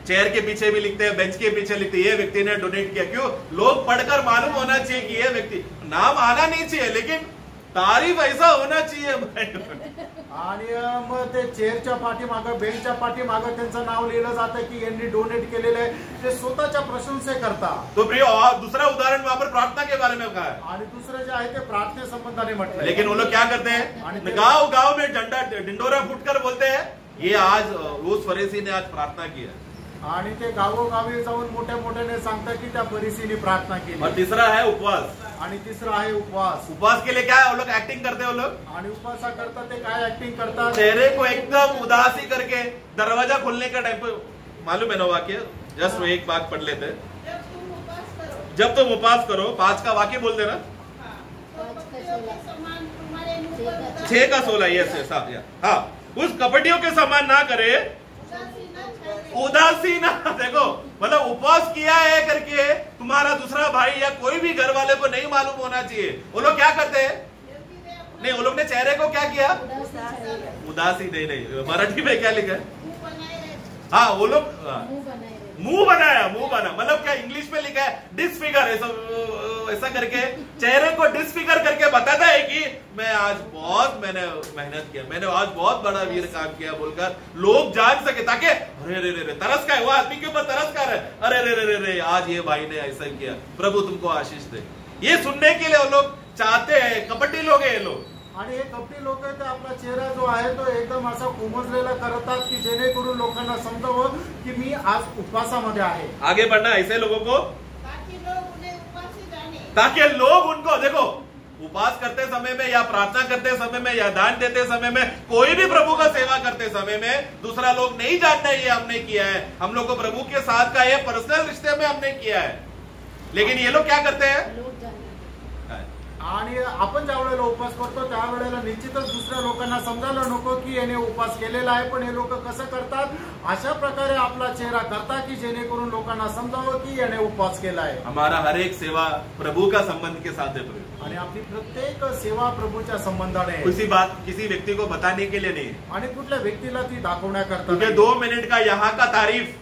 चेयर के पीछे भी लिखते हैं, बेंच के पीछे लिखते हैं ये व्यक्ति ने डोनेट किया. क्यों, लोग पढ़कर मालूम होना चाहिए कि ये व्यक्ति, नाम आना नहीं चाहिए लेकिन तारीफ ऐसा होना चाहिए. आणि मग ते चेअरच्या पाठीमागं, बेंचच्या पाठीमागं त्यांचं नाव लिहिलं जातं की यांनी डोनेट केलेलं आहे, ते स्वतःच्या प्रशंसे करतात. तो प्रिय, और दूसरा उदाहरण वहां पर प्रार्थना के बारे में कहा है. आणि दुसरं जे आहे ते प्रार्थने संबंधाने म्हटलं. लेकिन वो लोग क्या करते हैं, गांव गांव में डंडा डिंडोरा फूटकर बोलते हैं ये आज रोज फरीसी ने आज प्रार्थना किया. आणि ते गावोगावी जाऊन मोठ्या मोठ्याने सांगतात की त्या फरीसीने प्रार्थना केली. और तीसरा है उपवास. आणि तिसरा आहे उपवास. उपवास के लिए क्या है, वो लोग एक्टिंग करते हैं. वो लोग आणि उपवासा करता ते काय ऍक्टिंग करतात, चेहरे को एकदम उदासी करके दरवाजा खोलने का टाइम पे, मालूम है ना वाक्य, जस्ट एक बात पढ़ लेते हैं. जब तुम उपवास करो, 5 का वाक्य बोल देना. 6 का 16, यस यस. हाँ, उस कपटियों के समान ना करे, उदासीन. देखो मतलब उपवास किया है करके तुम्हारा दूसरा भाई या कोई भी घर वाले को नहीं मालूम होना चाहिए. वो लोग क्या करते हैं, नहीं वो लोग ने चेहरे को क्या किया, उदासी. नहीं मराठी में क्या लिखा है, हाँ वो लोग मुंह बनाया, मुंह बना. मतलब क्या इंग्लिश में लिखा है डिसफिगर, ऐसा करके चेहरे को डिसफिगर करके बताता है कि मैं आज बहुत मैंने मेहनत किया, मैंने आज बहुत बड़ा वीर काम किया बोलकर लोग जान सके, ताकि अरे रे रे तरस का है, वो आदमी के ऊपर तरस का है, अरे रे रे रे आज ये भाई ने ऐसा किया, प्रभु तुमको आशीष दे. ये सुनने के लिए वो लोग चाहते हैं. कपटी लोग है ये लोग. आणि हे कपटी लोक ते आपला चेहरा जो आहे तो एकदम असा कोमजलेला करतात की जेणेकरून लोकांना समजावं की मी आज उपवासामध्ये आहे. आगे बढ़ना ऐसे लोगों को, ताकि लोग उन्हें उपवासी जाने. ताकि लोग उनको, देखो उपवास करते समय में या प्रार्थना करते समय में या दान देते समय में, कोई भी प्रभु का सेवा करते समय में दूसरा लोग नहीं जानते ये हमने किया है. हम लोग को प्रभु के साथ का ये पर्सनल रिश्ते में हमने किया है. लेकिन ये लोग क्या करते हैं, आणि आपण ज्या वेळेला उपवास करतो त्यावेळेला निश्चितच दुसऱ्या लोकांना समजायला नको की याने उपवास केलेला आहे, पण हे लोक कसं करतात, अशा प्रकारे आपला चेहरा करतात की जेणेकरून लोकांना समजावं की याने उपवास केला आहे. हमारा हर एक सेवा प्रभु का संबंध के साथ है. आणि आपली प्रत्येक सेवा प्रभूच्या संबंधाने, किसी बात किसी व्यक्ति को बताने के लिए नहीं. आणि कुठल्या व्यक्तीला ती दाखवण्याकरता. क्योंकि 2 मिनट का यहाँ का तारीफ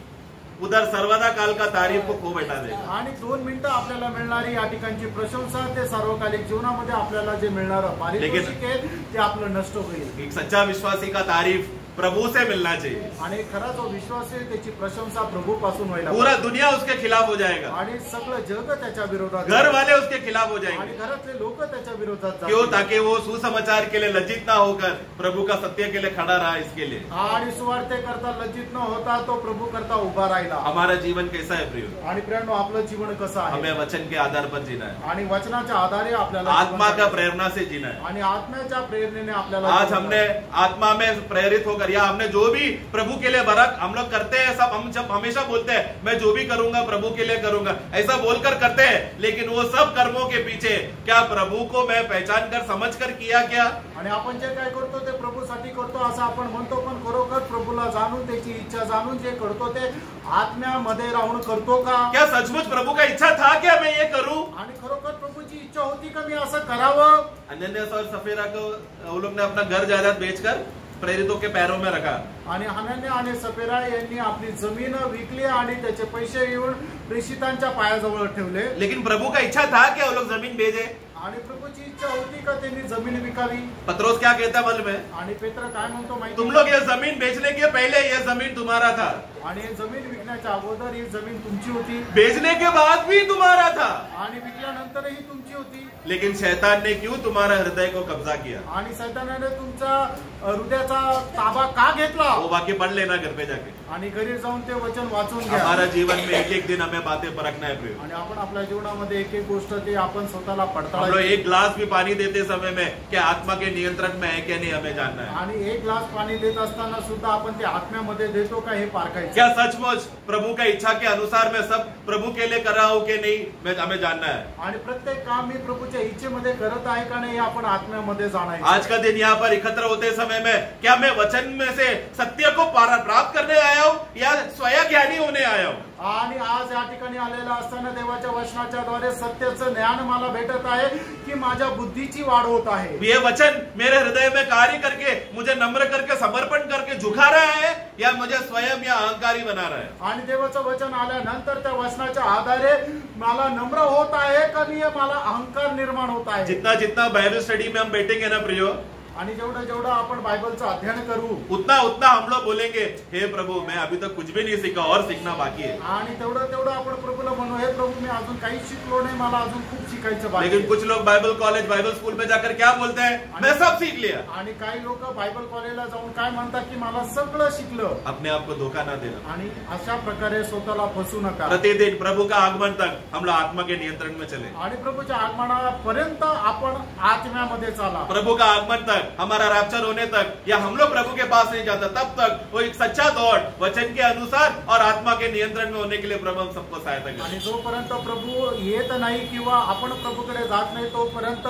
उधर सर्वदा काल का तारीफ को खो बैठा देगा. आणि 2 मिनिटं आपल्याला मिळणारी या ठिकाणची प्रशंसा ते सार्वकालिक जीवनामध्ये आपल्याला जे मिळणारं पारितोषिक आहे ते आपलं नष्ट होईल. एक सच्चा विश्वासी का तारीफ प्रभु से मिलना चाहिए. आणि खरा जो विश्वास आहे त्याची प्रशंसा प्रभू पासून व्हायला. पूरा दुनिया उसके खिलाफ हो जाएगा. आणि सगळं जग त्याच्या विरोधात, घर वाले उसके खिलाफ हो आणि जाएंगे. घरातले लोक त्याच्या विरोधात. क्यों, ताकि वो सुसमाचार के लिए लज्जित ना होकर प्रभु का सत्य के लिए खड़ा रहा. इसके लिए आणि सुवार्ते करता लज्जित न होता तो प्रभू करता उभा राहिला. हमारा जीवन कैसा है प्रिय, आणि प्रियांनो आपलं जीवन कसं आहे, हमें वचन के आधार पर जीना है, आणि वचनाच्या आधारे आपल्याला आत्मा का प्रेरणा से जीना है. आणि आत्म्याच्या प्रेरणेने आपल्याला. आज हमने आत्मा में प्रेरित होकर या हमने जो भी प्रभु के लिए बरक हम लोग करते हैं, सब हम जब हमेशा बोलते हैं मैं जो भी करूंगा प्रभु के लिए करूंगा, ऐसा बोलकर करते हैं. लेकिन वो सब कर्मों के पीछे क्या प्रभु को मैं पहचान कर समझ कर किया क्या. आणि आपण जे काय करतो ते प्रभूसाठी करतो असं आपण म्हणतो, पण खरोखर प्रभूला जाणून त्याची इच्छा जाणून जे करतो ते आत्म्यामध्ये राहून करतो का. क्या सचमुच प्रभु का इच्छा था क्या मैं ये करूं. आणि खरोखर प्रभूची इच्छा होती का मी असं करावं. अनन्यास और सफेरा को वो लोग ने अपना घर जायदाद बेचकर प्रेरितों के पैरों में रखा. आणि हनन्या आणि सफेरा यांनी आपली जमीन विकली आणि त्याचे पैसे येऊन प्रेषितांच्या पायाजवळ ठेवले. लेकिन प्रभु का इच्छा था कि वो लोग जमीन भेजे. आणि प्रभूची इच्छा होती का त्यांनी जमीन विकावी? पत्रोस क्या कहता मालूम है? आणि पेत्र काय म्हणतो माहिती? तुम लोग ये जमीन बेचने के पहले ये जमीन तुम्हारा था, आणि जमीन विकण्याच्या अगोदर ही जमीन तुमची होती, बेचने के बाद भी तुम्हारा था, आणि विकल्यानंतरही तुमची होती. लेकिन शैतान ने क्यों तुम्हारा हृदय को कब्जा किया? आणि सैतानाने तुमचा हृदयाचा ताबा का घेतला? वो वाक्य पढ़ लेना घर पे जाके. आणि घरी जाऊन ते वचन वाचून घ्या. हमारा जीवन में एक एक दिन हमें बातें परखना है प्रिय. आणि आपण आपल्या जीवनामध्ये एक एक गोष्ट ते आपण स्वतःला हम लोग पडताळायची. एक ग्लास भी पानी देते समय में क्या आत्मा के नियंत्रण में है क्या नहीं हमें जानना है. आणि एक ग्लास पाणी देत असताना सुद्धा आपण ते आत्म्यामध्ये देतो का हे पारखायचं. क्या सचमुच प्रभु का इच्छा के अनुसार मैं सब प्रभु के लिए कर रहा हूँ कि नहीं मैं हमें जानना है. आणि प्रत्येक काम मी प्रभूच्या इच्छेमध्ये करत आहे का नाही हे आपण आत्म्यामध्ये जाणायचं. आज का दिन यहाँ पर एकत्र होते समय में क्या मैं वचन में से सत्य को प्राप्त करने आया हूँ या स्वयं ज्ञानी होने आया हूँ. आणि आज या ठिकाणी आलेला असताना देवाच्या वचनाच्या द्वारे सत्याचं ज्ञान मला भेटत आहे की माझ्या बुद्धीची वाढ होत आहे. ये वचन मेरे हृदय में कार्य करके मुझे नम्र करके समर्पण करके झुका रहा है या मुझे स्वयं या अहंकारी बना रहा है. आणि देवाचं वचन आल्यानंतर त्या वचनाच्या आधारे मला नम्र होत आहे का नाही मला अहंकार निर्माण होत आहे. जितना जितना बाइबल स्टडी में हम बैठेंगे ना प्रियो, आणि जेवढं जेवढं आपण बायबलचं अध्ययन करू उतना उतना हम लोग बोलेंगे हे प्रभु मैं अभी तक कुछ भी नहीं सीखा और सीखना बाकी है. आणि तेवढं तेवढं आपण प्रभूला म्हणू हे प्रभू मी अजून काही शिकलो नाही मला अजून खूप शिकायचं बाकी. लेकिन कुछ लोग बाइबल कॉलेज बाइबल स्कूल में जाकर क्या बोलते हैं मैं सब सीख लिया. आणि काही लोक बायबल कॉलेजला जाऊन काय म्हणतात की मला सगळं शिकलं. अपने आप को धोखा ना देना. आणि अशा प्रकारे स्वतःला फसू नका. प्रतिदिन प्रभु का आगमन तक हम लोग आत्मा के नियंत्रण में चले. आणि प्रभूच्या आगमनापर्यंत आपण आत्म्यामध्ये चाला. प्रभु का आगमन तक हमारा रैप्चर होने तक या हम लोग प्रभु के पास नहीं जाता तब तक वो एक सच्चा दौड़ वचन के अनुसार और आत्मा के नियंत्रण में होने के लिए प्रभु हम सबको सहायता करें. आणि जोपर्यंत प्रभू येत नाही किंवा आपण प्रभूकडे जात नाही तोपर्यंत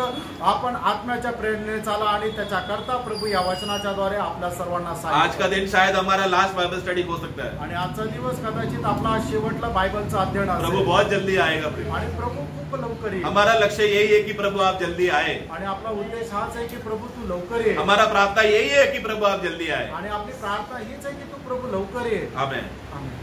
आपण आत्म्याच्या प्रेरणेने चाला आणि त्याच्या करता प्रभू या वचनाच्या द्वारे आपल्या सर्वांना आज का दिन शायद हमारा लास्ट बाइबल स्टडी हो सकता है. आणि आजचा दिवस कदाचित आपला शेवटला बायबलचं अध्ययन असेल. प्रभु बहुत जल्दी आएगा प्रिय. आणि प्रभू खूप लवकर येईल. हमारा लक्ष्य यही है कि प्रभु आप जल्दी आए. आणि आपला उद्देश हाच आहे की प्रभू तू लवकर ये. हमारा प्रार्थना यही है कि प्रभु आप जल्दी आए. आणि आपली प्रार्थना हीच आहे की तू प्रभू लवकर ये. आमेन. आमेन.